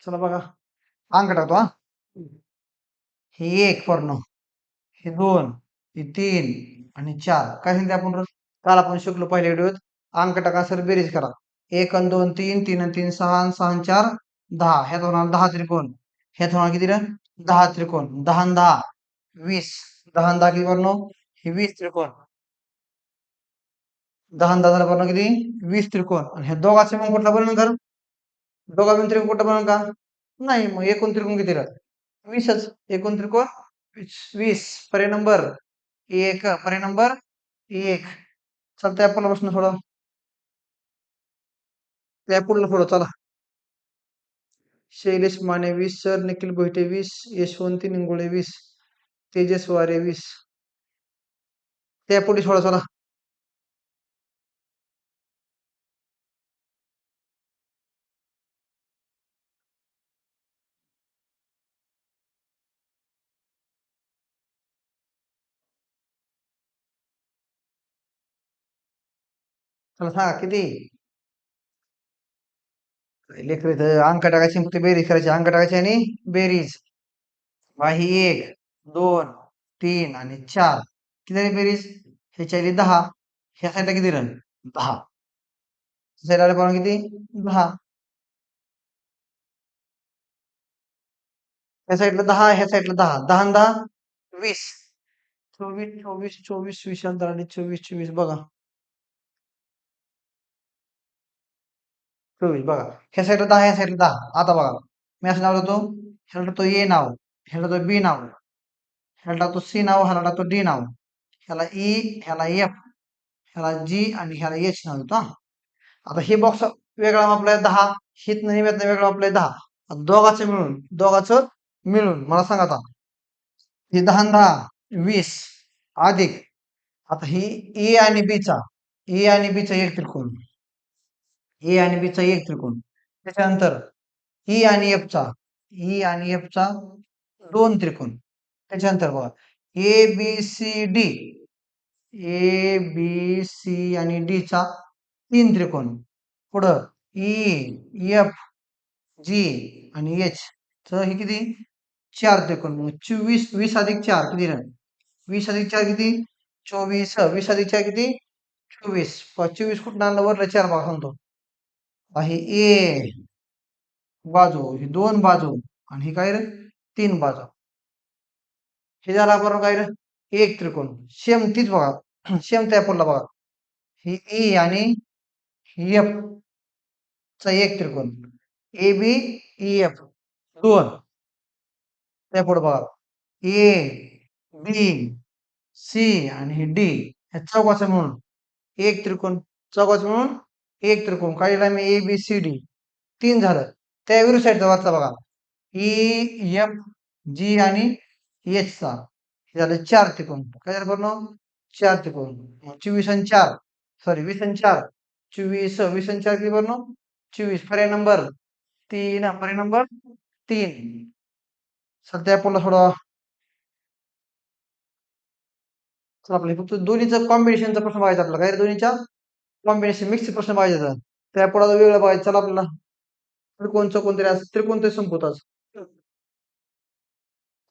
चला बघा. अंक टाकतो हा. हे 1 पर्ण, हे 2, हे 3 आणि 4. काय सांगितलं आपण रोज? काल आपण शिकलो पहिल्या व्हिडिओत. अंक टाका सर बेरीज करा. 1 आणि 2 3, 3 आणि 3 6 आणि 6 आणि 4 10. ह्यात होणार 10 त्रिकोण. ह्यात होणार किती रे? 10 त्रिकोण. 10 आणि 10 20. 10 आणि 10 किती पर्ण? हे 20 त्रिकोण. 10 आणि 10 झालं पर्ण किती? 20 त्रिकोण. आणि ह्या दोघांचे मग कुठला बनवून कर? दोघा मिळून त्रिकोण कुठं बनवून का? नाही, मग एकूण त्रिकोण किती राहत? 20च. एकूण त्रिकोण 20. पर्याय नंबर 1. पर्याय नंबर 1. चालतंय आपण प्रश्न सोडा. त्या पुढलं थोडं चला. शैलेश माने 20 सर, निखिल गोहिटे 20, यशवंती निंगोळे 20, तेजस वारे 20. त्या पुढे थोडा चला. चला सांगा किती? लेकर इथं अंक टाकायची फक्त बेरीज करायची. अंक टाकायची आणि बेरीज. ही 1, 2, 3 आणि 4. किती झाली बेरीज? ह्याच्या आली 10. ह्या साईडला किती रन? 10. साईडला पाहून किती? 10. ह्या साईडला 10, ह्या साईडला 10. 10 आणि 10 20. 24, 24, 24, 20 अंतराने 24, 24 बघा. 24 बघा. ह्या साईडला 10, ह्या साईडला 10. आता बघा. मी असं नाव देतो. ह्याला तो ए नाव, ह्याला तो बी नाव, ह्याला तो सी नाव, ह्याला तो डी नाव, ह्याला ई, ह्याला एफ, ह्याला जी आणि ह्याला एच नाव देतो हा. आता हे बॉक्स वेगळा मापलाय 10, हित नाही वेगळा मापलाय 10. दोघाचं मिळून मला सांगा आता. हे 10 आणि 10 20 अधिक आता ही ए आणि बीचा एक त्रिकोण. ए आणि बीचा एक त्रिकोण. त्याच्यानंतर ई आणि एफचा 2 त्रिकोण. त्याच्यानंतर बघा ए बी सी डी आणि डी चा 3 त्रिकोण. पुढं ई एफ जी आणि एच तर हे किती? 4 त्रिकोण. मग 24 20 अधिक 4 किती राहील? 20 अधिक 4 किती? 24. 20 अधिक 4 किती? 24. 24 कुठं आणलं? वरलं 4 बघा सांगतो. आहे ए बाजू, ही 2 बाजू आणि ही काय रे? 3 बाजू. हे झालं आपण काय रे? एक त्रिकोण. सेम तीच बघा. सेम त्या पुढला बघा. ही ई आणि ही एफ चा एक त्रिकोण. A B E F 2. त्या पुढे बघा. ए बी सी आणि डी ह्या चौघाचं म्हणून एक त्रिकोण. चौघाचं म्हणून एक त्रिकोण काढला मी ए बी सी डी 3 झालं. त्या विरुद्ध साईडचा वाचला बघा. ई एफ जी आणि एच चा हे झालं 4 त्रिकोण. काय झालं पूर्ण? 4 त्रिकोण. 24 आणि 4 सॉरी 20 आणि 4 24. 20 आणि 4 किती पूर्ण? 24. पर्याय नंबर 3. पर्याय नंबर 3. सध्या पुन्हा थोडं आपले फक्त दोन्हीचं कॉम्बिनेशनचा प्रश्न पाहायचा आपल्याला. काय रे दोन्हीच्या कॉम्बिनेशन मिक्स प्रश्न पाहिजे तर. त्या पुढे वेगळं पाहिजे. चला आपल्याला त्रिकोणचं कोणतरी आज त्रिकोणचं संपवत आज.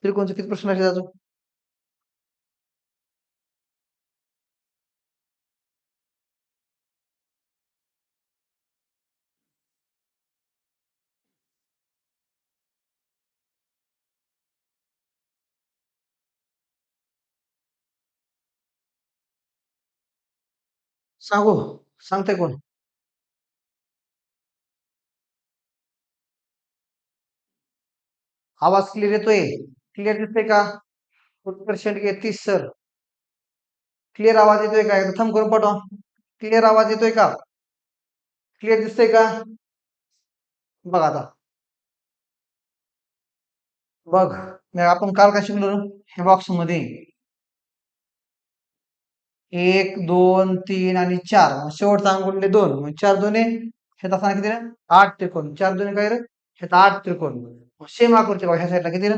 त्रिकोणचे किती प्रश्न आहेत अजून? सांगू? सांगते कोण? आवाज क्लिअर येतोय? क्लिअर दिसतोय का? उत्कर्षण 30 सर. क्लिअर आवाज येतोय का? एकदा थंब करून पाठवा. क्लिअर आवाज येतोय का? क्लिअर दिसतंय का? बघ आता. बघ, मग आपण काल काय शिकलो? ह्या बॉक्समध्ये 1, 2, 3 आणि 4. मग शेवटचा अंक गुणले 2. मग 4 दुने ह्याचा असणार किती रे? 8 त्रिकोण. 4 दुने काय रे? ह्याचा 8 त्रिकोण. मग सेम आकृती बघा ह्या साईडला किती रे?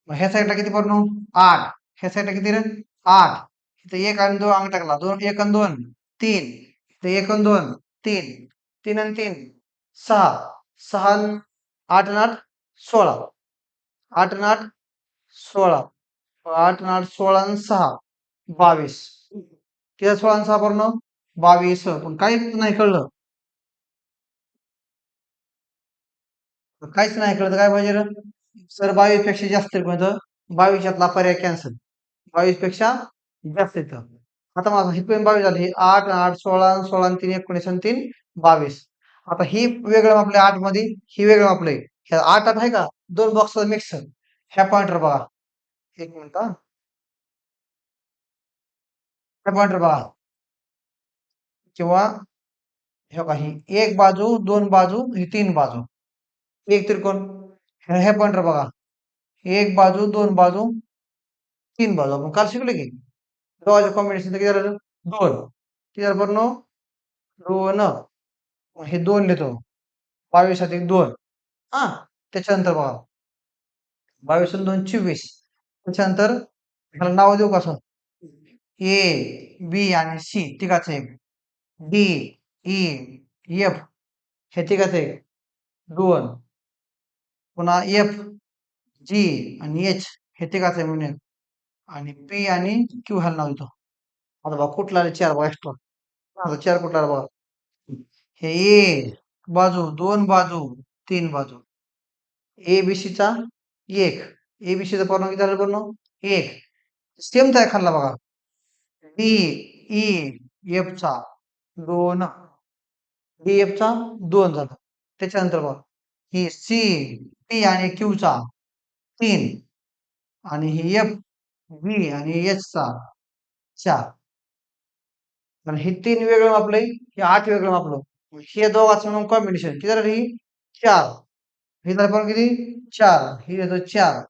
मग ह्या साईडला किती पडणार? 8. ह्या साईडला किती रे? 8. इथे 1 आणि 2 अंक टाकला. 2 1 आणि 2 3. इथे 1 आणि 2 3. 3 आणि 3 6. 6 आणि 8 आणि 8 16. 8 आणि 8 16. 8 आणि 8 16 आणि 6 22. किती 16 आणि 6 पूर्ण 22. पण काहीच नाही कळलं. काहीच नाही कळलं तर काय पाहिजे रे? सर 22 पेक्षा जास्त कोणतं? 22 यातला पर्याय कॅन्सल. 22 पेक्षा जास्त येतं. आता माझं ही पण 22 झाली. 8 8 16 16 आणि 3 19 आणि 3 22. आता ही वेगळं मापलंय 8 मध्ये, ही वेगळं मापलंय. ह्या 8 आहे का? दोन बॉक्स मिक्स. ह्या पॉइंटर बघा. एक मिनिट हा. ह्या पॉइंटर बघा. किंवा हे बघा ही एक बाजू, दोन बाजू, ही तीन बाजू. एक त्रिकोण. हे पॉइंटर बघा. एक बाजू, दोन बाजू, तीन बाजू. आपण काल शिकलो की दोघांचं कॉम्बिनेशन किती झालं? 2. किती झालं पूर्ण? 2. हे 2 लिहितो. 22 अधिक 2. हा. त्याच्यानंतर बघा 22 आणि 2 24. त्याच्यानंतर ह्याला नाव देऊ कसं? ए, बी आणि सी तिघाचं एक. डी, ई, एफ हे तिघाचं एक. 2. पुन्हा एफ, जी आणि एच हे तिघाचं आहे म्हणून. आणि पी आणि क्यू ह्याला नाव देतो. आता बघा कुठला आले 4 बघा एक्स्ट्रा. आता 4 कुठला आला बघा. हे ए बाजू, 2 बाजू, 3 बाजू. एबीसीचा 1. एबीसीचा पूर्ण किती झालं पूर्ण? 1. सेम त्या खाल्ला बघा. D, E, एफचा 2. डीएफचा 2 झाला. त्याच्यानंतर बघा ही सी, पी आणि क्यूचा 3 आणि ही एफ, व्ही आणि एचचा 4. आणि हे 3 वेगळं मापलंय, हे 8 वेगळं मापलं. हे दोघांचं मिळून कॉम्बिनेशन किती झालं ही 4. हे झालं पण किती 4. ही येतो 4.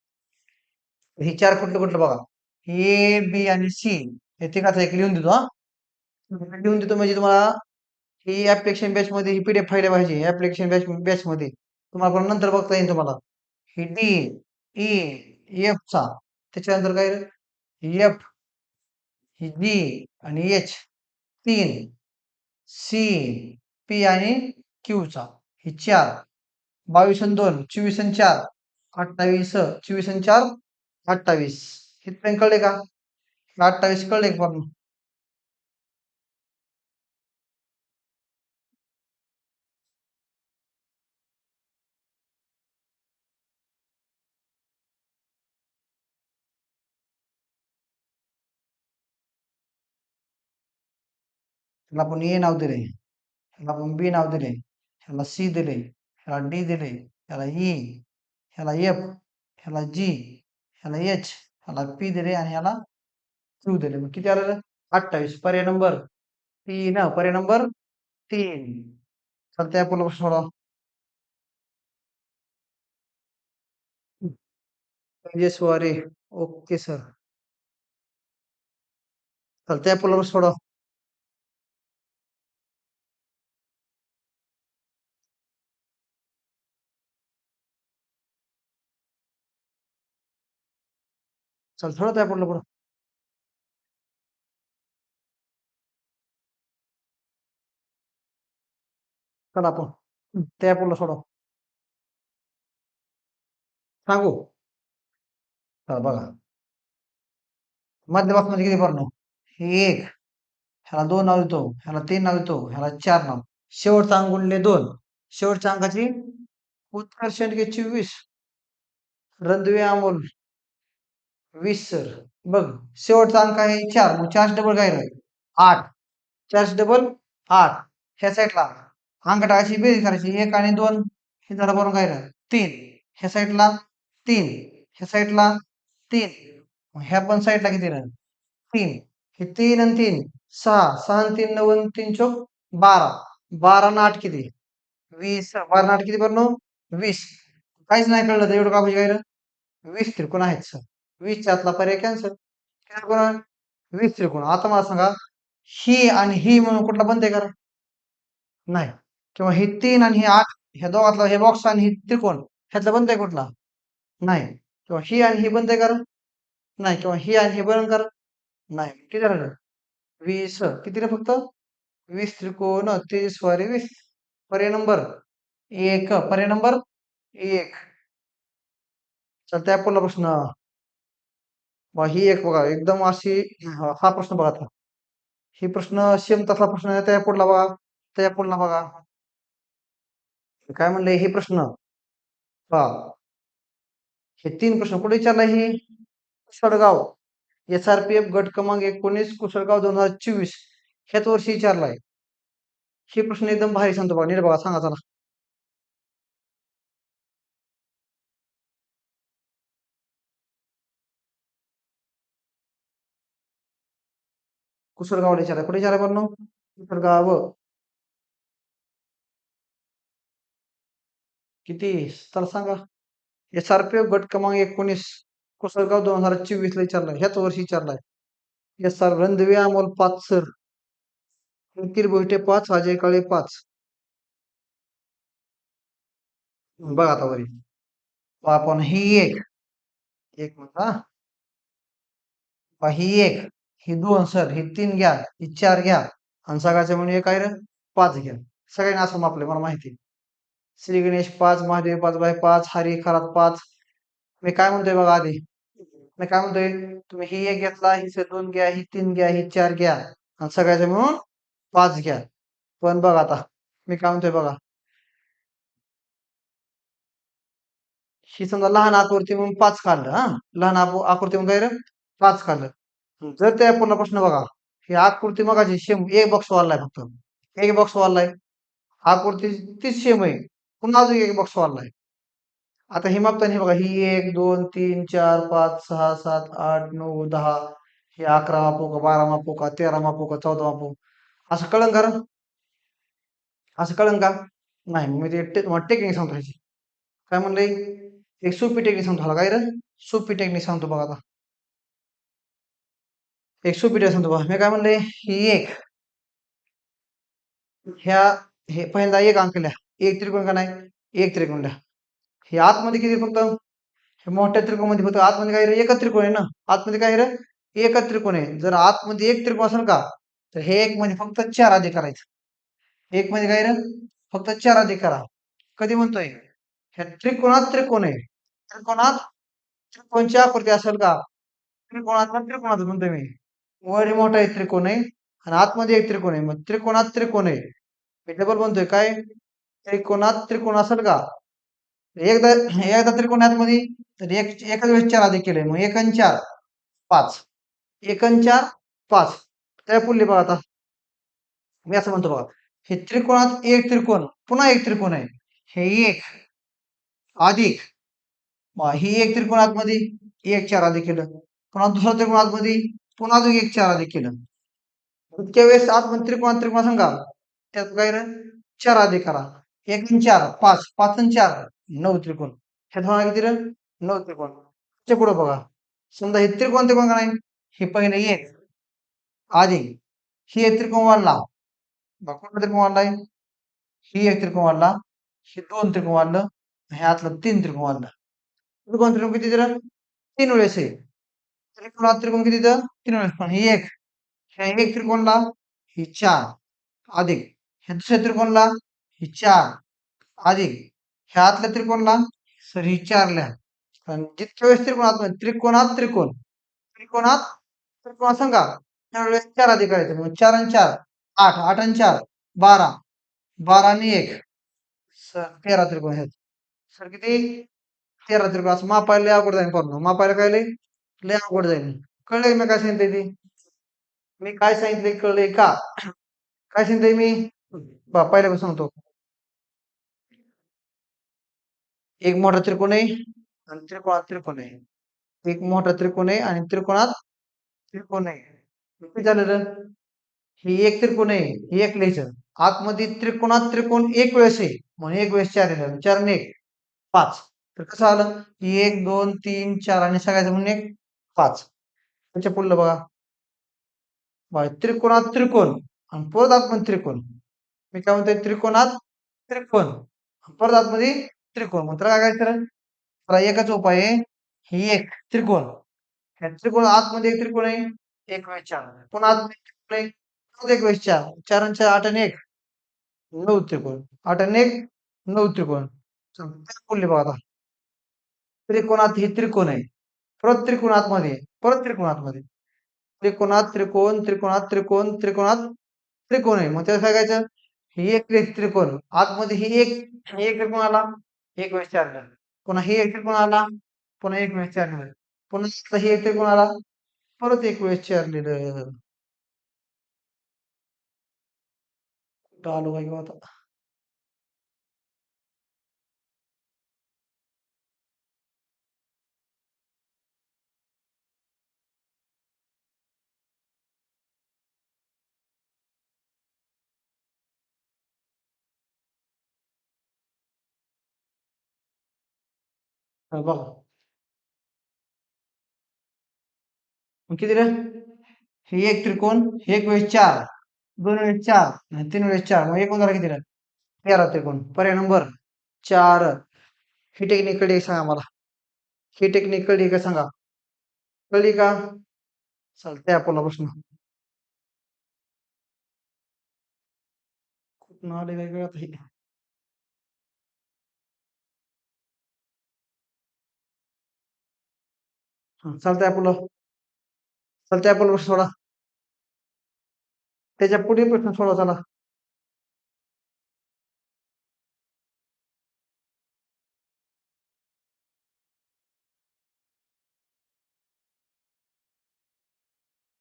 ही 4 कुठलं कुठलं बघा. ए, बी आणि सी हे तिघाचं एक लिहून देतो हा. लिहून देतो म्हणजे तुम्हाला ही ऍप्लिकेशन बॅच मध्ये ही पीडीएफ फाईल पाहिजे. ऍप्लिकेशन बॅच मध्ये तुम्हाला पण नंतर बघता येईल तुम्हाला. ही डी, ई, एफ चा त्याच्यानंतर काय एफ, ही जी आणि एच 3. सी, पी आणि क्यूचा ही 4. 22 आणि 2 24 आणि 4 28. 24 आणि 4 28. इथपर्यंत कळले का? 28 कळले का पण? त्याला आपण ए नाव दिले, ह्याला आपण बी नाव दिले, ह्याला सी दिले, ह्याला डी दिले, ह्याला ई, ह्याला एफ, ह्याला जी, ह्याला एच, ह्याला पी दिले आणि ह्याला क्यू दिले. मग किती आलं? 28. पर्याय नंबर 3. पर्याय नंबर 3. चालतंय आपण सोडा. तेजस्वारे. Okay sir. चालतंय आपण सोडा. चल सोडा आपण पुढं. चला आपण त्या पुढलं सोडा. सांगू? चला बघा. मध्यभाग किती पडणार? हे 1. ह्याला 2 नाव देतो, ह्याला 3 नाव देतो, ह्याला 4 नाव. शेवटचा अंक गुणले 2. शेवटच्या अंकाची उत्कर्ष 24. रणदिवे अमोल 20 सर. बघ शेवटचा अंक आहे 4. मग 4 डबल काय राहील? 8. 4 डबल 8. ह्या साईडला अंक टाकायची बेरीज करायची. 1 आणि 2 हे झालं बरोबर काय राहील? 3. ह्या साईडला 3. ह्या साईडला 3. ह्या पण साईडला किती राहील? 3. हे 3 आणि 3 6. 6 आणि 3 9 आणि 3 चौक 12. 12 न 8 किती? 20. 12 न 8 किती बरं? 20. काहीच नाही कळलं तर एवढं का पाहिजे काय रे? 20 त्रिकोण आहेत सर. 20 आतला पर्याय कॅन्सल. काय त्रिकोण? 20 त्रिकोण. आता मला सांगा, ही आणि ही म्हणून कुठला बनतंय का? नाही. किंवा हे 3 आणि हे 8 ह्या दोघातला हे बॉक्स आणि हे त्रिकोण ह्यातला बनतंय कुठला? नाही. किंवा ही आणि ही बनतंय का? नाही. किंवा ही आणि हे बनन का? नाही. किती झालं? 20. किती रे फक्त? 20 त्रिकोण 23 वारे 20. पर्याय नंबर 1. पर्याय नंबर 1. चल त्या पुढला प्रश्न. ही एक बघा एकदम अशी हा प्रश्न बघा आता. ही प्रश्न सेम तसा प्रश्न आहे त्या पुढला बघा. त्या पुढला बघा. काय म्हणले हे प्रश्न? पहा. हे 3 प्रश्न कुठे विचारलाय ही? कुसळगाव. SRPF गट क्रमांक 19 कुसळगाव 2024 ह्याच वर्षी विचारलाय. हे प्रश्न एकदम भारी सांगतो बघा. नीट बघा सांगा चला. कुसळगावला विचाराय. कुठे विचाराय बरं? कुसळगाव. किती? तर सांगा. SRPF गट क्रमांक 19 कुसळगाव 2024 ला विचारलाय. ह्याच वर्षी विचारलाय. SR Randive Amol 5 sir. निखिल भोईटे 5, अजय काळे 5. बघा आता वरी. आपण ही एक. एक मिनिट हा. ही एक. ही 2 सर. ही 3 घ्या. ही 4 घ्या. आणि सगळ्याचे म्हणून एक आहे रे 5 घ्या. सगळ्यांना असं मापले मला माहिती. श्री गणेश 5, महादेव 5 बाय 5, हरी खरात 5. मी काय म्हणतोय बघा आधी. मी काय म्हणतोय तुम्ही ही एक घेतला, ही 2 घ्या, ही 3 घ्या, ही 4 घ्या आणि सगळ्याचे म्हणून 5 घ्या. पण बघा आता मी काय म्हणतोय बघा. ही समजा लहान आकृती म्हणून 5 काढलं हा. लहान आकृती म्हणून काय रे 5 काढलं. जर त्या पुन्हा प्रश्न बघा. ही आकृती मगाची सेम एक बॉक्स वाढलाय फक्त. एक बॉक्स वाढलाय. आकृती तीच सेम आहे. पुन्हा अजून एक बॉक्स वाढलाय. आता हे मापताना हे बघा ही 1, 2, 3, 4, 5, 6, 7, 8, 9, 10. हे 11 मापू का 12 मापू का 13 मापू का 14 मापू असं कळन का? असं कळन का? नाही मी ते टेक्निक सांगतो ह्याची. काय म्हणलंय? एक सोपी टेक्निक सांगतो ह्याला काय रे? सोपी टेक्निक सांगतो बघा आता. एक सोपी टेक्निक सांगतो बघा. मी काय म्हणलंय? ही एक ह्या हे पहिल्यांदा एक अंक लिहा. एक त्रिकोण का नाही? एक त्रिकोण लिहा. हे आतमध्ये किती फक्त? हे मोठ्या त्रिकोणामध्ये फक्त आतमध्ये काय रे? एकच त्रिकोण आहे ना. आतमध्ये काय रे? एकच त्रिकोण आहे. जर आतमध्ये एक त्रिकोण असेल का? तर हे एक मध्ये फक्त 4 अधिक करायचं. एक मध्ये काय रे? फक्त 4 अधिक करा. कधी म्हणतोय? ह्या त्रिकोणात त्रिकोण आहे. त्रिकोणात त्रिकोणची आकृती असेल का? त्रिकोणात त्रिकोणात म्हणतोय मी. वर मोठा एक त्रिकोण आहे आणि आतमध्ये एक त्रिकोण आहे. मग त्रिकोणात त्रिकोण आहे. मी डबल म्हणतोय काय? त्रिकोणात त्रिकोण असेल का? एकदा एकदा त्रिकोणात मध्ये तर एकाच वेळेस 4 अधिक केले. मग 1 आणि 4 5. 1 आणि 4 5. त्या पुढली बघा आता. मी असं म्हणतो बघा. हे त्रिकोणात एक त्रिकोण, पुन्हा एक त्रिकोण आहे. हे एक अधिक ही एक त्रिकोण आतमध्ये एक 4 अधिक केलं. पुन्हा दुसरा त्रिकोण आतमध्ये पुन्हा अजून एक 4 अधिक केलं. इतक्या वेळेस आतमध्ये त्रिकोण सांगा. त्यात काय रे? 4 अधिक करा. 1 आणि 4 5. 5 आणि 4 9 त्रिकोण. ह्यात होणार किती रे? 9 त्रिकोण. त्याच्या पुढे बघा. समजा हे त्रिकोण त्रिकोण का नाही? हे पहिले एक अधिक ही एक त्रिकोण वाढला. बघा कुठला त्रिकोण वाढलाय? ही एक त्रिकोण वाढला. हे 2 त्रिकोण वाढलं. ह्यातलं 3 त्रिकोण वाढलं. त्रिकोण त्रिकोण किती दिलं? 3 वेळेस आहे. त्रिकोणात त्रिकोण किती दिलं? 3 वेळेस. पण ही एक ह्या एक त्रिकोणला ही 4 अधिक ह्या दुसऱ्या त्रिकोणला ही 4 अधिक ह्या आतल्या त्रिकोणला सर ही 4 लिहा. आणि जितक्या वेळेस त्रिकोणात त्रिकोणात त्रिकोण त्रिकोणात त्रिकोण सांगा त्यावेळेस 4 अधिक करायचं. मग 4 आणि 4 8. 8 आणि 4 12. 12 आणि 1 सर 13 त्रिकोण आहेत. सर किती? 13 त्रिकोण असं मापायला लय अवघड जाईल पोरांनो. मापायला काय लय अवघड जाईल. कळलंय मी काय सांगितलंय ते? मी काय सांगितलंय कळलंय का? काय सांगितलंय मी? पहिल्यापासून सांगतो. एक मोठा त्रिकोण आहे आणि त्रिकोणात त्रिकोण आहे. एक मोठा त्रिकोण आहे आणि त्रिकोणात त्रिकोण आहे. किती झालं? ही एक त्रिकोण आहे. ही एक लिहायचं. आतमध्ये त्रिकोणात त्रिकोण एक वेळेस आहे म्हणून एक वेळेस 4 येणार 4 आणि 1 5. तर कसं आलं की 1 2 3 4 आणि सगळ्याचं म्हणून एक 5. त्याच्या पुढलं बघा त्रिकोणात त्रिकोण आणि परत आतमध्ये त्रिकोण. मी काय म्हणतोय त्रिकोणात त्रिकोण परत आतमध्ये त्रिकोण. मग त्याला काय करायचं? त्याला एकच उपाय आहे. ही एक त्रिकोण. ह्या त्रिकोण आतमध्ये एक त्रिकोण आहे. 1 वेळेस 4. पुन्हा आतमध्ये त्रिकोण आहे. परत 1 वेळेस 4. 4 आणि 4 8 आणि 1 9 त्रिकोण. 8 आणि 1 9 त्रिकोण. चला काय बोलले बघा आता. त्रिकोणात ही त्रिकोण आहे. परत त्रिकोण आतमध्ये आहे. परत त्रिकोण आतमध्ये. त्रिकोणात त्रिकोण, त्रिकोणात त्रिकोण, त्रिकोणात त्रिकोण आहे. मग त्याला काय करायचं? ही एक त्रिकोण. आतमध्ये ही एक त्रिकोण आला. 1 वेळेस 4 झालं. पुन्हा ही एक त्रिकोण आला. पुन्हा 1 वेळेस 4 झालं. पुन्हा इथं ही एक त्रिकोण आला. परत 1 वेळेस 4 लिहिलं. कुठं आलो बाई गं आता? हा बघा. मग किती रे? हे एक त्रिकोण, हे 1 वेळेस 4, 2 वेळेस 4 आणि 3 वेळेस 4. मग एकूण झाला किती रे? 13 त्रिकोण. पर्याय नंबर 4. ही टेक्निक कळली का सांगा मला? ही टेक्निक कळली का सांगा? कळली का? चालतंय आपल्याला प्रश्न. कुठून आले वेगळं आता हे? हं, चालतंय आपलं. चालतंय आपला प्रश्न सोडा. त्याच्या पुढील प्रश्न सोडवा चला.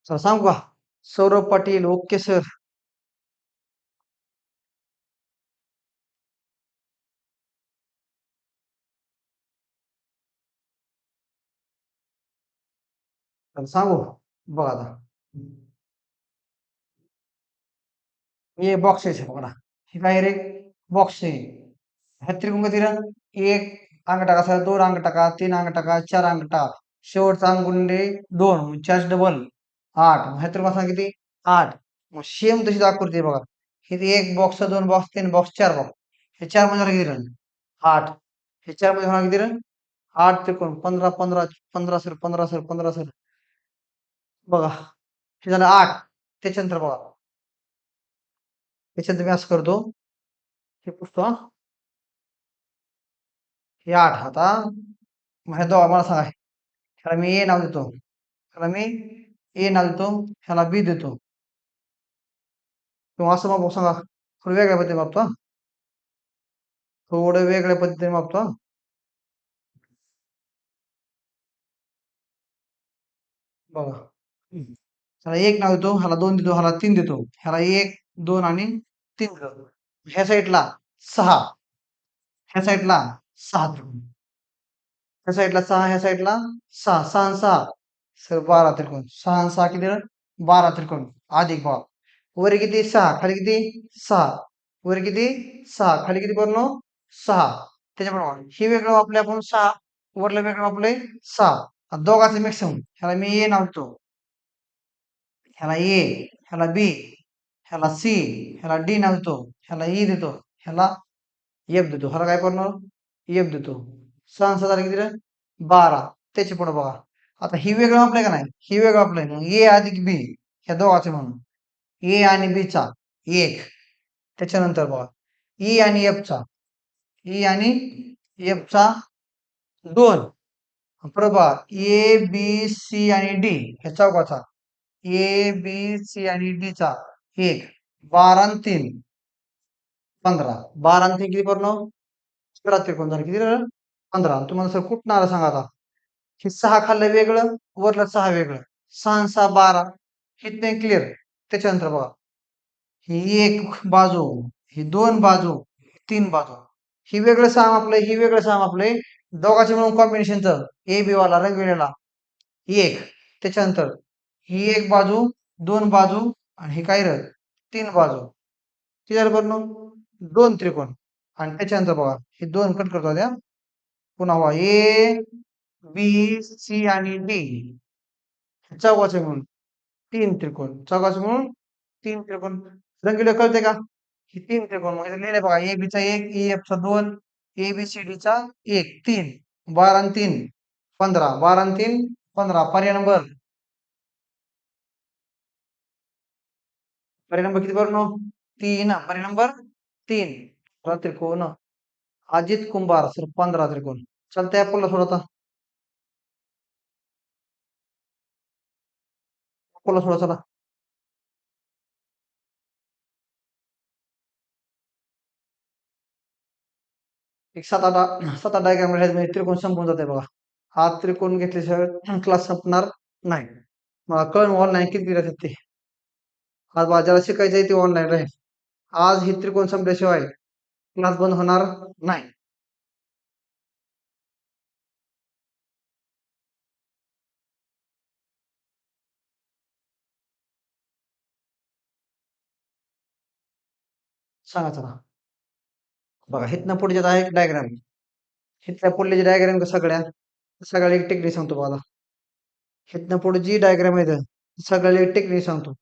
चला सांगू का? Saurabh Patil okay sir. चला सांगू? बघा आता. हे बॉक्स आहे बघा. हे काय रे? बॉक्स आहे. ह्यात त्रिकोण किती रे? 1 अंक टाका, 2 अंक टाका, 3 अंक टाका, 4 अंक टाका. शेवटचा अंक गुणिले 2 4 डबल 8. मग ह्या त्रिकोणाचा किती? 8. मग सेम तशीच आकृती आहे बघा. हे 1 बॉक्स, 2 बॉक्स, 3 बॉक्स, 4 बॉक्स. हे 4 मध्ये किती राहील? 8. हे 4 मध्ये होणार किती रे? 8 त्रिकोण 15 15 15 सर 15 सर 15 सर. बघा. हे झालं 8. त्याच्यानंतर बघा. त्याच्यानंतर मी असं करतो. हे पुसतो हा. हे 8 आता मग ह्या दोघा मला सांगा. ह्याला मी ए नाव देतो. ह्याला मी ए नाव देतो. ह्याला बी देतो. किंवा असं मग सांगा. थोडं वेगळ्या पद्धतीने मागतो हा. थोडं वेगळ्या पद्धतीने मागतो हा. बघा. ह्याला 1 नाव देतो. ह्याला 2 देतो. ह्याला 3 देतो. ह्याला 1 2 आणि 3 देतो. ह्या साईडला 6. ह्या साईडला 6 त्रिकोण. ह्या साईडला 6 ह्या साईडला 6 6 आणि 6 सर 12 त्रिकोण 6 आणि 6 किती 12 त्रिकोण अधिक भाग वर किती 6 खाली किती 6 वर किती 6 खाली किती बनलो 6 त्याच्याप्रमाणे हे वेगळं वापरले आपण 6 वरलं वेगळं वापरले 6 दोघांचे मॅक्सिमम ह्याला मी ए नावतो ह्याला ए ह्याला बी ह्याला सी ह्याला डी नावतो ह्याला ई देतो ह्याला एफ देतो ह्याला काय करणार एफ देतो 6 आणि 7 किती 12 त्याच्या पुढे बघा आता ही वेगळं आपलंय का नाही ही वेगळं आपलंय मग ए अधिक बी ह्या दोघांचे म्हणून ए आणि बी चा 1 त्याच्यानंतर बघा ई आणि एफ चा ई आणि एफ चा 2 परत बघा ए बी सी आणि डी ह्या चौकाचा ए बी सी आणि डी चा 1 12 आणि 3 15 12 आणि 3 किती पूर्ण 15 त्रिकोण झाले किती झालं 15 तुम्हाला सर कुठं आलं सांगा आता हे 6 खाल्लं वेगळं वरलं 6 वेगळं 6 आणि 6 12 हे नाही क्लिअर त्याच्यानंतर बघा ही एक बाजू ही 2 बाजू 3 बाजू ही वेगळं साम आपलं ही वेगळं साम आपले दोघांचे मिळून कॉम्बिनेशनचं ए बी वाला रंगविलेला एक त्याच्यानंतर ही एक बाजू 2 बाजू आणि हे काय 3 बाजू किती झालं बरं दोन त्रिकोण आणि त्याच्यानंतर बघा हे दोन कट करतो द्या पुन्हा बघा ए बी सी आणि डी चौघाचे म्हणून तीन त्रिकोण चौघाचे म्हणून तीन त्रिकोण रंगीला कळते का ही तीन त्रिकोण म्हणजे लिहिले बघा ए बी चा एक ए एफ चा दोन ए बी सी डी चा एक तीन 12 आणि 3 15 12 आणि 3 15 पर्याय नंबर किती बरं तीन पर्याय नंबर तीन त्रिकोण अजित कुंभार सर 15 त्रिकोण चलते अप्पोला थोड़ा अप्पोला थोड़ा चला एक सात आठ डायग्राम म्हणजे त्रिकोण संपून जाते बघा हा त्रिकोण घेतल्याशिवाय क्लास संपणार नाही मला कळून ऑनलाईन किती दिले ते आज बाजारात शिकायचं आहे ते ऑनलाईन राहील आज ही त्रिकोण संपल्याशिवाय क्लास बंद होणार नाही सांगा चला बघा हिथनं पुढे आहे एक डायग्राम हिथल्या पुढले डायग्राम सगळ्या सगळ्या एक टेक्निक सांगतो बघा हिथनं पुढे जी डायग्राम आहे सगळ्याला एक टेक्निक सांगतो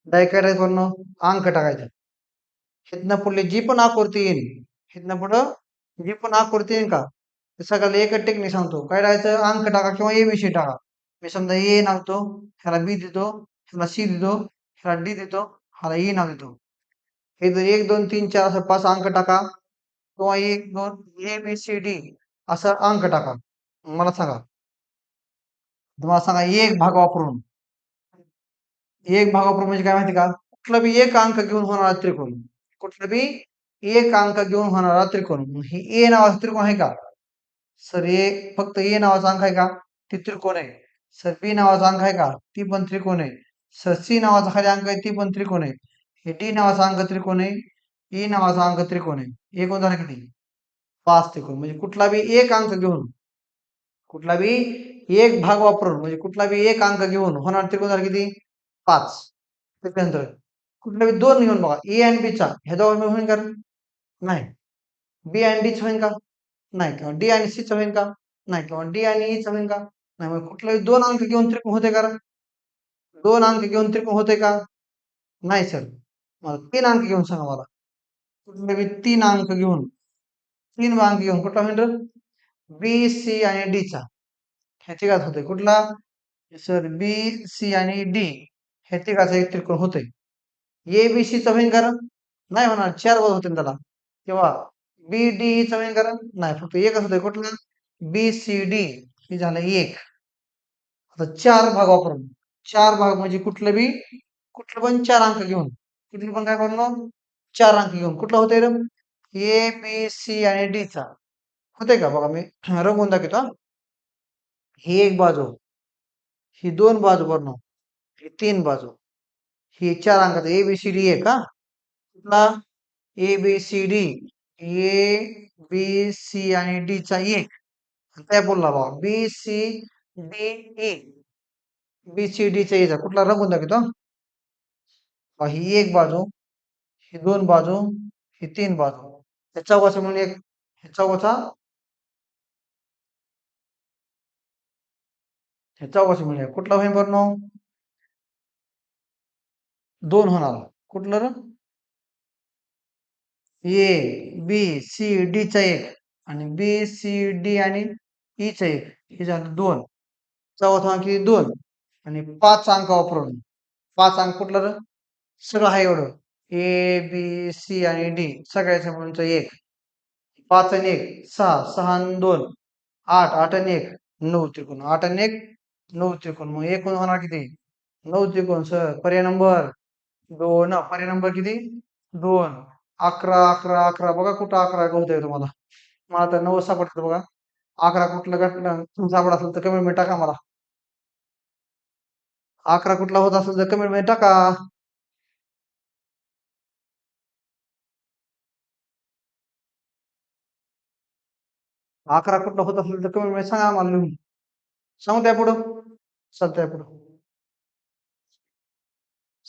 डायग्राम करून अंक टाकायचे हिथनं पुढे जी पण आकृती येईल हिथनं पुढं जी पण आकृती येईल का ते सगळ्याला एकच टेक्निक सांगतो काय टाकायचं अंक टाका किंवा एबीसी टाका मी समजा ए नावतो ह्याला बी देतो ह्याला सी देतो ह्याला डी देतो ह्याला ई नाव देतो हे जर एक दोन तीन चार असं पाच अंक टाका किंवा एक दोन ए बी सी डी असं अंक टाका मला सांगा तुम्हाला सांगा एक भाग वापरून एक भाग वापरून म्हणजे काय माहिती का कुठला बी एक अंक घेऊन होणारा त्रिकोण कुठला बी एक अंक घेऊन होणारा त्रिकोण ही ए नावाचा त्रिकोण आहे का सर ए फक्त ए नावाचा अंक आहे का ती त्रिकोण आहे सर बी नावाचा अंक आहे का ती पण त्रिकोण आहे सर सी नावाचा खाली अंक आहे ती पण त्रिकोण आहे हे डी नावाचा अंक त्रिकोण आहे ई नावाचा अंक त्रिकोण आहे एकूण झालं किती पाच त्रिकोण म्हणजे कुठला बी एक अंक घेऊन कुठला बी एक भाग वापरून म्हणजे कुठला बी एक अंक घेऊन होणार त्रिकोण झालं किती पाच त्याच्यानंतर कुठला बी दोन घेऊन बघा ए आणि बी चा ह्या दोघांमध्ये होईल का नाही बी आणि डी च होईल का नाही किंवा डी आणि सी च होईल का नाही किंवा डी आणि ई च होईल का नाही मग कुठलाही दोन अंक घेऊन त्रिकोण होते का दोन अंक घेऊन त्रिकोण होते का नाही सर मला तीन अंक घेऊन सांगा मला कुठले बी तीन अंक घेऊन तीन अंक घेऊन कुठला होईल बी सी आणि डी चा ह्या तिघात होते कुठला सर बी सी आणि डी ह्या तिघाचा एक त्रिकोण होतोय ए बी सी चा होईल का नाही होणार चार बाजू होते त्याला किंवा बी डी चा होईल का नाही फक्त एकच होतोय कुठला बी सी डी हे झालं एक आता चार भाग वापरून चार भाग म्हणजे कुठलं पण चार अंक घेऊन कुठलं पण काय करून चार अंक घेऊन कुठलं होतंय रे ए बी सी आणि डी चा होतंय का बघा मी रंगवून दाखवतो हा. ही एक बाजू ही दोन बाजू बनव ही तीन बाजू ही चार अंकात ए बी सी डी आहे का कुठला A B C D A B C आणि डी चा एक काय बोलला बाबा B C D E B C D चा याचा कुठला रंगून दाखवतो हा. ही एक बाजू ही दोन बाजू ही तीन बाजू त्या चौघाचा म्हणून एक हे चौघाचा हे चौघाचा म्हणून एक कुठला होईल बरं दोन होणार कुठलं रे ए बी सी डी चा एक आणि बी सी डी आणि ई चा एक हे झालं दोन चौथा अंक किती दोन आणि पाच अंक वापरून पाच अंक कुठलं रे सगळं आहे एवढं ए बी सी आणि डी सगळ्याच्या म्हणून एक पाच आणि एक सहा सहा आणि दोन आठ आठ आणि एक नऊ त्रिकोण आठ आणि एक नऊ त्रिकोण मग एकूण होणार किती नऊ त्रिकोण सर पर्याय नंबर दोन पर्याय नंबर किती दोन अकरा अकरा अकरा बघा कुठं अकरा होतंय तुम्हाला मला तर नऊ सापडतं बघा अकरा कुठलं घटलं सापडत असेल तर कमेंट मध्ये टाका मला अकरा कुठला होत असेल तर कमेंट मध्ये टाका अकरा कुठला होत असेल तर कमेंट मध्ये सांगा मला लिहून सांगू त्या पुढं चालतंय पुढं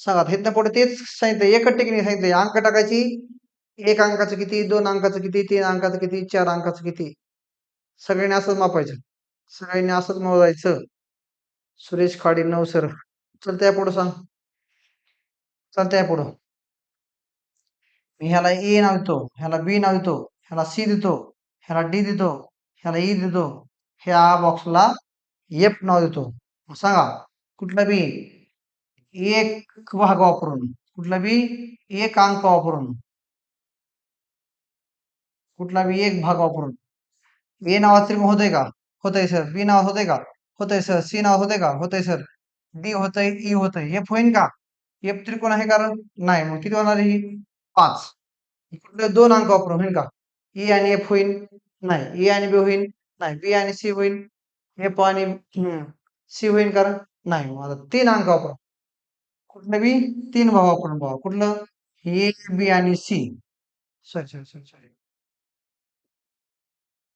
सांगा इथनं पुढे तेच सांगितलं एकच टेक्निक सांगितलं अंक टाकायची एक अंकाचं किती 2 अंकाचं किती 3 अंकाचं किती 4 अंकाचं किती सगळ्यांनी असंच मापायचं सगळ्यांनी असंच मोजायचं सुरेश खाडे नव सर चलत्या पुढं सांग चलत्या पुढं मी ह्याला ए नाव देतो ह्याला बी नाव देतो ह्याला सी देतो ह्याला डी देतो ह्याला ई देतो ह्या बॉक्सला एफ नाव देतो मग सांगा कुठला बी एक भाग वापरून कुठला बी एक अंक वापरून कुठला बी एक भाग वापरून ए नावाचं त्रिकोण होतंय का होतंय सर बी नाव होतंय का होतंय सर सी नाव होतंय का होतंय सर डी होतंय ई होतंय एफ होईन का एफ त्रिकोण आहे कारण नाही मग किती होणार ही 5 कुठले 2 अंक वापरून होईल का ई आणि एफ होईल नाही ए आणि बी होईल नाही बी आणि सी होईल एफ आणि सी होईल कारण नाही मग आता 3 अंक वापरून कुठलं बी 3 भाव वापरून बघा कुठलं ए बी आणि C sorry sorry sorry sorry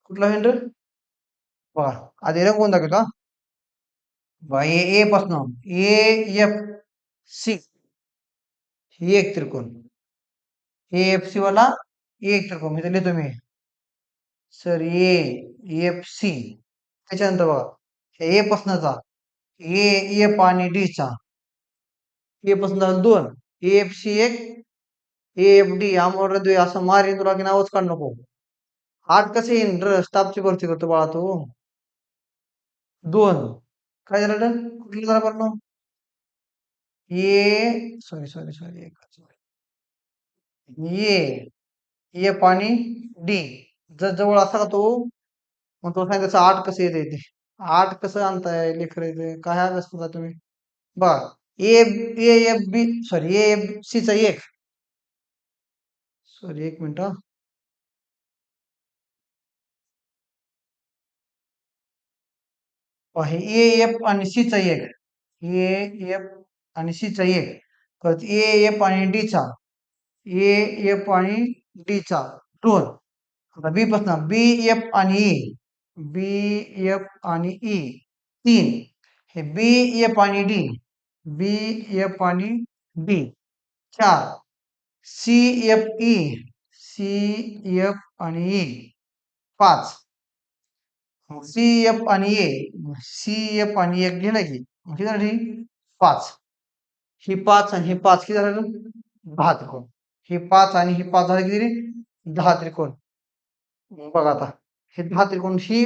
कुठला होईल रे बघा आधी रंगवून दाखवतो हा. बघा ए पासून ए एफ सी ही एक त्रिकोण ए एफ सी वाला एक त्रिकोण मी लिहितो मी सर ए एफ सी त्याच्यानंतर बघा ए पासूनचा ए एफ आणि डी चा ए पासून झालं 2 ए एफ सी एक ए एफ डी अमोल द्वे असं मारीन तुला की नावच काढ नको 8 कसे येईन स्टाफची भरती करतो बाळा तू 2 काय झालं रे? कुठलं झालं बरं ए sorry sorry sorry A F आणि डी जर जवळ असला का तो मग तो सांगितलं 8 कसं येते ते 8 कसं आणताय लेकर काय अभ्यास करता तुम्ही बघ A A F B sorry A F C चा एक सॉरी एक मिनिट हा. हे ए एफ आणि सी चा एक ए एफ आणि सी चा एक परत ए एफ आणि डी चा ए एफ आणि डी चा 2 आता बी पासून बी एफ आणि ई बी एफ आणि ई 3 हे बी एफ आणि डी बी एफ आणि D 4 C F E C F आणि ई 5 सी एफ आणि ए सी एफ आणि एक लिहिलं की मग किती झाली 5 ही 5 आणि ही 5 किती झालं 10 त्रिकोण ही 5 आणि ही 5 झाली किती रे 10 त्रिकोण मग बघा आता हे 10 त्रिकोण ही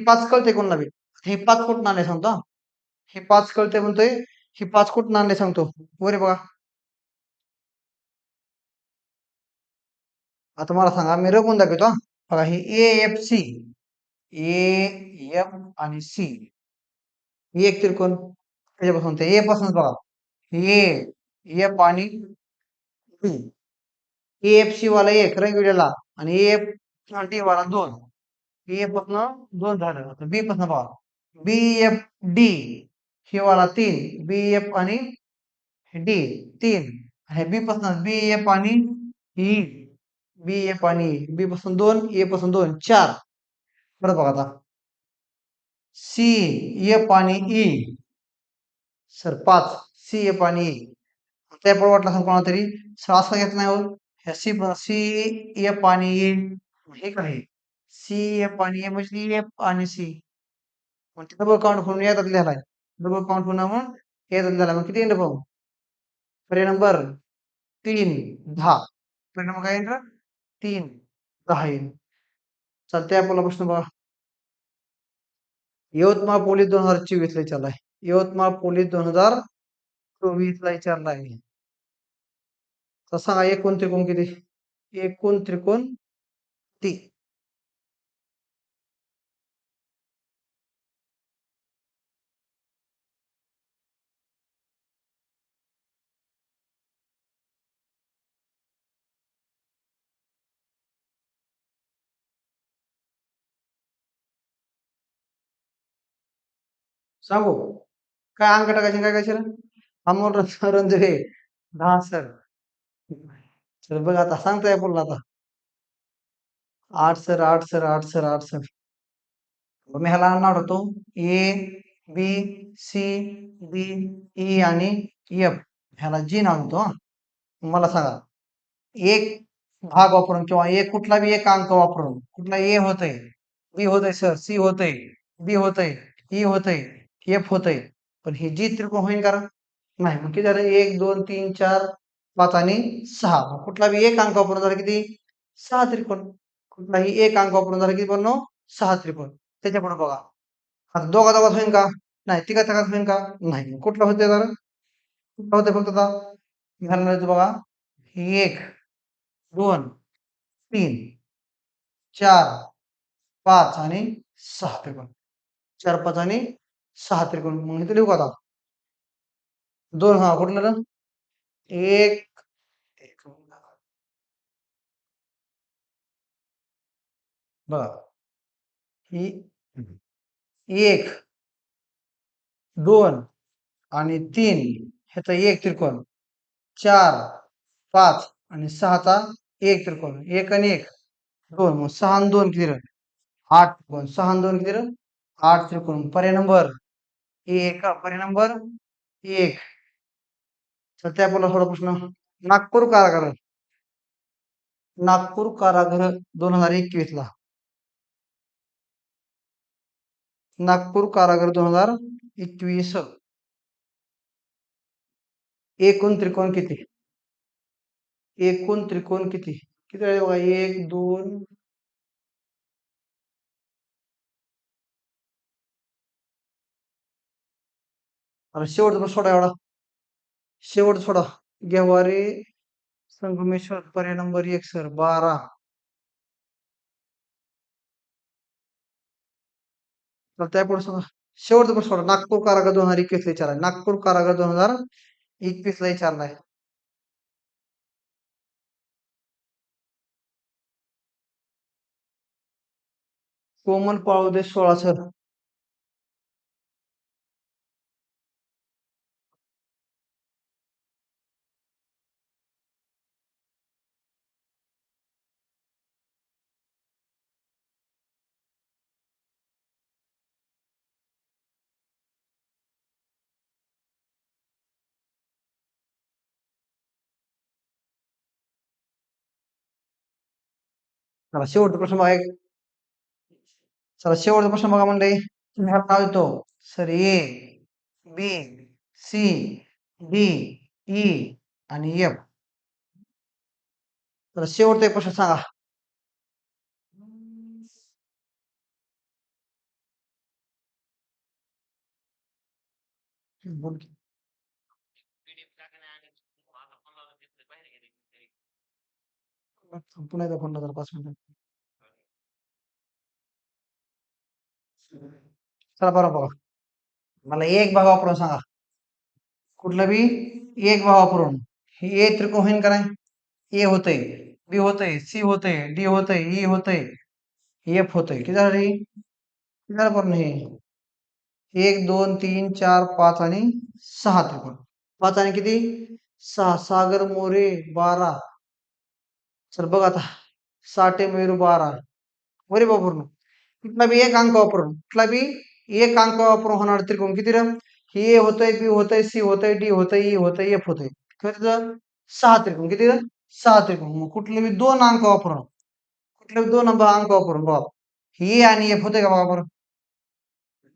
5 कळते कोणाला बी हे 5 कुठून आणले सांगतो हा. हे 5 कळते म्हणतोय ही 5 कुठून आणले सांगतो वर आहे बघा आता मला सांगा मी रंगवून दाखवतो हा. बघा ही A F C A F आणि सी ही एक त्रिकोण त्याच्यापासून ते ए पासून बघा ए एफ आणि डी एफ सी वाला एक रंगविलेला आणि एफ डी वाला 2 ए पासून 2 झालं बी पासून बघा बी एफ डी ही वाला 3 बी एफ आणि डी 3 आणि बी पासून बी एफ आणि ई बी एफ आणि बी पासून 2 ए पासून 2 4 परत बघा आता सी एफ आणि ई सर 5 सी एफ आणि ई त्यापुढे वाटलं असं कोणाला तरी असं घेत नाही हो ह्या सी सी एफ आणि ई हे काय सी एफ आणि ए म्हणजे एफ आणि सी म्हणजे डबल काउंट म्हणून येतात लिहिलाय डबल काउंट म्हणून येतात लिहिला मग किती येणार भाऊ पर्याय नंबर 3 10 परिणाम काय येणार 3 10 येईल चालते आपला प्रश्न बघा यवतमाळ पोलीस 2024 ला विचारलाय यवतमाळ पोलीस 2024 ला विचारला आहे तसा एकूण त्रिकोण किती एकूण त्रिकोण ती सांगू काय अंक टाकायचे काय काय अमोल रणदिवे हा सर सर बघ आता सांगताय बोलला आता 8 सर 8 सर 8 सर 8 सर मी ह्याला नाव होतो A B C D E आणि एफ ह्याला जी नाव देतो हा. मला सांगा एक भाग वापरून किंवा एक कुठला बी एक अंक वापरून कुठला ए होतंय, बी होतंय सर, सी होतंय, बी होतंय, ई होतंय, एफ होतंय. पण हे जी त्रिकोण होईल का? नाही. मग किती झालं? 1, 2, 3, 4, 5 आणि 6. कुठला बी एक अंक वापरून झालं किती? 6 त्रिकोण. कुठलाही एक अंक वापरून झालं किती बनलो? 6 त्रिकोण. त्याच्या पुढे बघा. आता दोघा दोघात होईल का? नाही. तिघा तिघात होईल का? नाही. कुठलं होतंय बरं? कुठलं होतंय फक्त आता? घालणार बघा. 1, 2, 3, 4, 5 आणि 6 त्रिकोण. 4, 5 आणि 6 त्रिकोण. मग इथे लिहू का आता? 2 हा कुठलं ना? 1 बघा. ही 1, 2 आणि 3 ह्याचा एक त्रिकोण. 4, 5 आणि 6चा एक त्रिकोण. 1 आणि 1 2. मग 6 आणि 2 किती झालं? 8 त्रिकोण. 6 आणि 2 किती झालं? 8 त्रिकोण. पर्याय नंबर 1. पर्याय नंबर 1. तर त्या पुन्हा थोडा प्रश्न. नागपूर कारागृह. नागपूर कारागृह 2021 ला. नागपूर कारागृह 2021. एकूण त्रिकोण किती? एकूण त्रिकोण किती? किती आहे बघा? 1, 2 आणि शेवटचा प्रश्न सोडा एवढा. शेवट सोडा. गेवारे संगमेश्वर पर्याय नंबर 1 सर 12. तर त्यापुढे सांगा. शेवटचा प्रश्न सोडा. नागपूर कारागृह 2021 ला विचारलाय. नागपूर कारागृह 2021 ला विचारलाय. कोमल पाळुदे 16 सर. चला शेवटचा प्रश्न बघा. चला शेवटचा प्रश्न बघा म्हणले. तुम्ही हा नाव देतो. सर ए, बी, सी, डी, ई आणि एफ. तर शेवटचा एक प्रश्न सांगा. बोल की. पुन्हा एकदा फोन लावला 5 मिनिटं. चला बरं बघा. मला एक भाग वापरून सांगा. कुठलं बी एक भाग वापरून. हे ए त्रिकोण होईल का नाही? ए होतंय, बी होतंय, सी होतंय, डी होतंय, ई होतंय, एफ होतंय. किती झालं रे? किती झालं पूर्ण हे? 1, 2, 3, 4, 5 आणि 6 त्रिकोण. 5 आणि किती? 6. सागर मोरे 12. चल बघ आता. साठे मयूर 12. बरे वापरून. कुठला बी एक अंक वापरून. कुठला बी एक अंक वापरून होणार त्रिकोण किती रे? हे ए होतंय, बी होतंय, सी होतंय, डी होतंय, ई होतंय, एफ होतंय. किती 6 त्रिकोण. किती रे? 6 त्रिकोण. मग कुठले बी 2 अंक वापरून. कुठले बी 2 अंक वापरून बघा. हे आणि एफ होतंय का बघा बरं?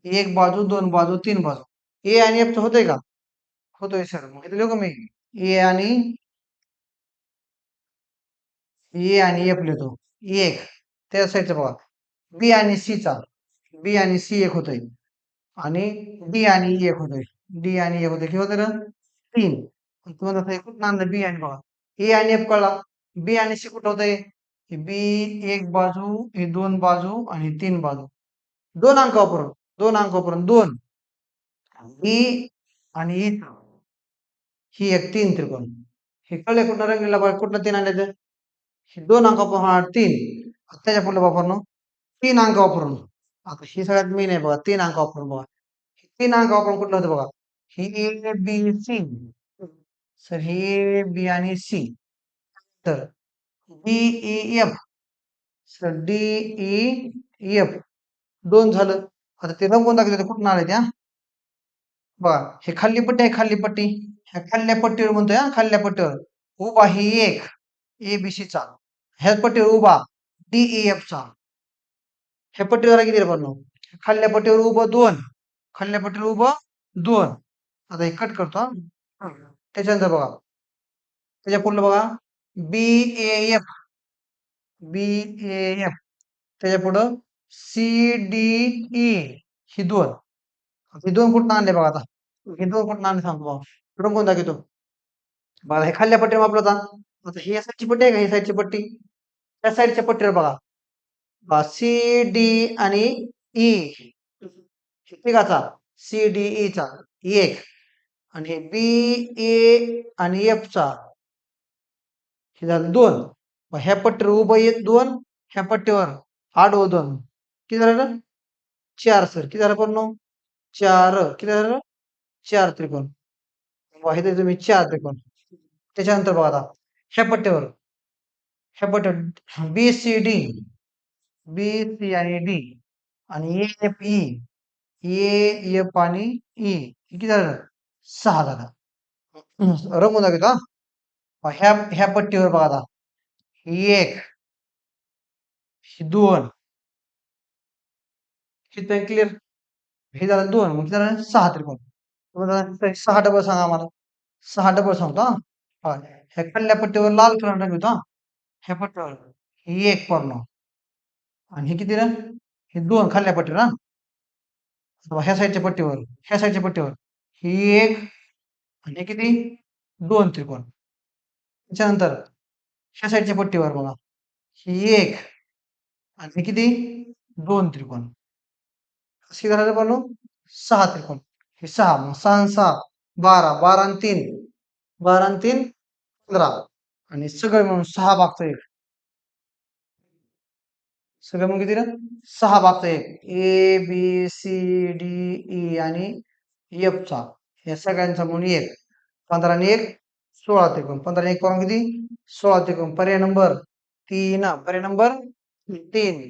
एक बाजू, 2 बाजू, 3 बाजू. ए आणि एफ होतंय का? होतोय सर. मग इथे लिहू का मी? ए आणि ए आणि एफ लिहितो. एक. त्या साईडचा बघा. बी आणि सी चा. बी आणि सी एक होतंय. आणि डी आणि ई एक होतंय. डी आणि ए होतंय. किती होतंय रे? 3. तुम्हाला आता कुठं आणलं बी आणि बघा. ए आणि एफ कळला. बी आणि सी कुठं होतंय? बी एक बाजू, हे 2 बाजू आणि 3 बाजू. 2 अंक वापरून. 2 अंक वापरून 2. बी आणि ई ही एक 3 त्रिकोण. हे कळले कुठं रंगीला बघा कुठलं 3 आले? हे 2 अंक वापरून 3. त्याच्या पुढलं वापरणं 3 अंक वापरून. आता ही सगळ्यात मेन आहे बघा. 3 अंक वापरून बघा. 3 अंक वापरून कुठलं होतं बघा. ही ए, बी, सी. सर हे ए, बी आणि सी. तर D, E, F. Sir D, E, F. 2 झालं. आता ते रंगवून दाखवलं कुठून आले त्या? बघा हे खाली पट्टी आहे खाली पट्टी. ह्या खाल्ल्या पट्टीवर म्हणतोय हा, खाल्ल्या पट्टीवर उभा ही एक ABC चा, ह्याच पट्टीवर उभा DEF चा. ह्या पट्टीवर किती बनव? खाल्ल्या पट्टीवर उभं 2, खाल्ल्या पट्टीवर उभं 2. आता हे कट करतो हा. त्याच्यानंतर बघा, त्याच्या पुढलं बघा BAF, BAF, त्याच्या पुढं CDE, ही 2. हे 2 कुठं आणले बघा आता? हे 2 कुठं आणले सांगतो बघा. कुठून कोण दाखवतो? बघा हे खाल्ल्या पट्टीवर मापलं होता. आता ही या साईडची पट्टी आहे का, ही साईडची पट्टी? त्या साईडच्या पट्टीवर बघा, CD आणि E, तिघाचा CDE चा एक, आणि BA आणि F चा हे झालं 2. मग ह्या पट्टीवर उभं एक 2, ह्या पट्टीवर आडवं 2. किती झालं? 4 सर. किती झालं पूर्ण? 4. किती झालं? 4 त्रिकोण. मग इथे तुम्ही 4 त्रिकोण. त्याच्यानंतर बघा आता ह्या पट्टीवर, ह्या पट्टीवर BCD, BC आणि D आणि AFE, AF आणि E, किती झालं? 6 झालं. रंगून दाखवतो हा. ह्या ह्या पट्टीवर बघा आता, ही 1, ही 2, किती क्लिअर? हे झालं 2, मग किती झालं? 6 त्रिकोण. 6 डबल सांगा आम्हाला. 6 डबल सांगतो हा. हा. ह्या खाल्ल्या पट्टीवर लाल कलर दाखवतो हा. ह्या पट्टीवर ही 1 पूर्ण, आणि हे किती ना? हे 2 खाल्ल्या पट्टीवर हा. ह्या साईडच्या पट्टीवर, ह्या साईडच्या पट्टीवर ही 1, आणि हे किती? 2 त्रिकोण. त्याच्यानंतर ह्या साईडच्या पट्टीवर बघा, ही 1, आणि हे किती? 2 त्रिकोण. किती झालं बनू? 6 त्रिकोण. हे 6, मग 6 आणि 6 12, 12 आणि 3, 12 आणि 3 15, आणि सगळं मिळून 6 भागचं 1. सगळं मग किती ना? 6 भागचं 1. ABCDE आणि F चा, या सगळ्यांचा म्हणून 1. 15 आणि 1 16 त्रिकोण. 15 आणि 1 करून किती? 16 त्रिकोण. पर्याय नंबर 3. पर्याय नंबर 3.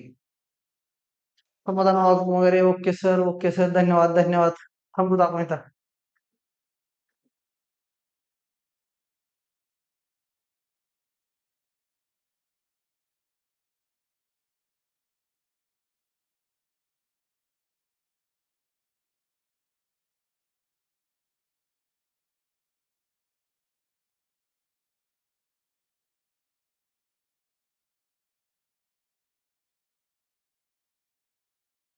समाधान वगैरे ओके सर, ओके सर, धन्यवाद, धन्यवाद. थांबू आपण इथं.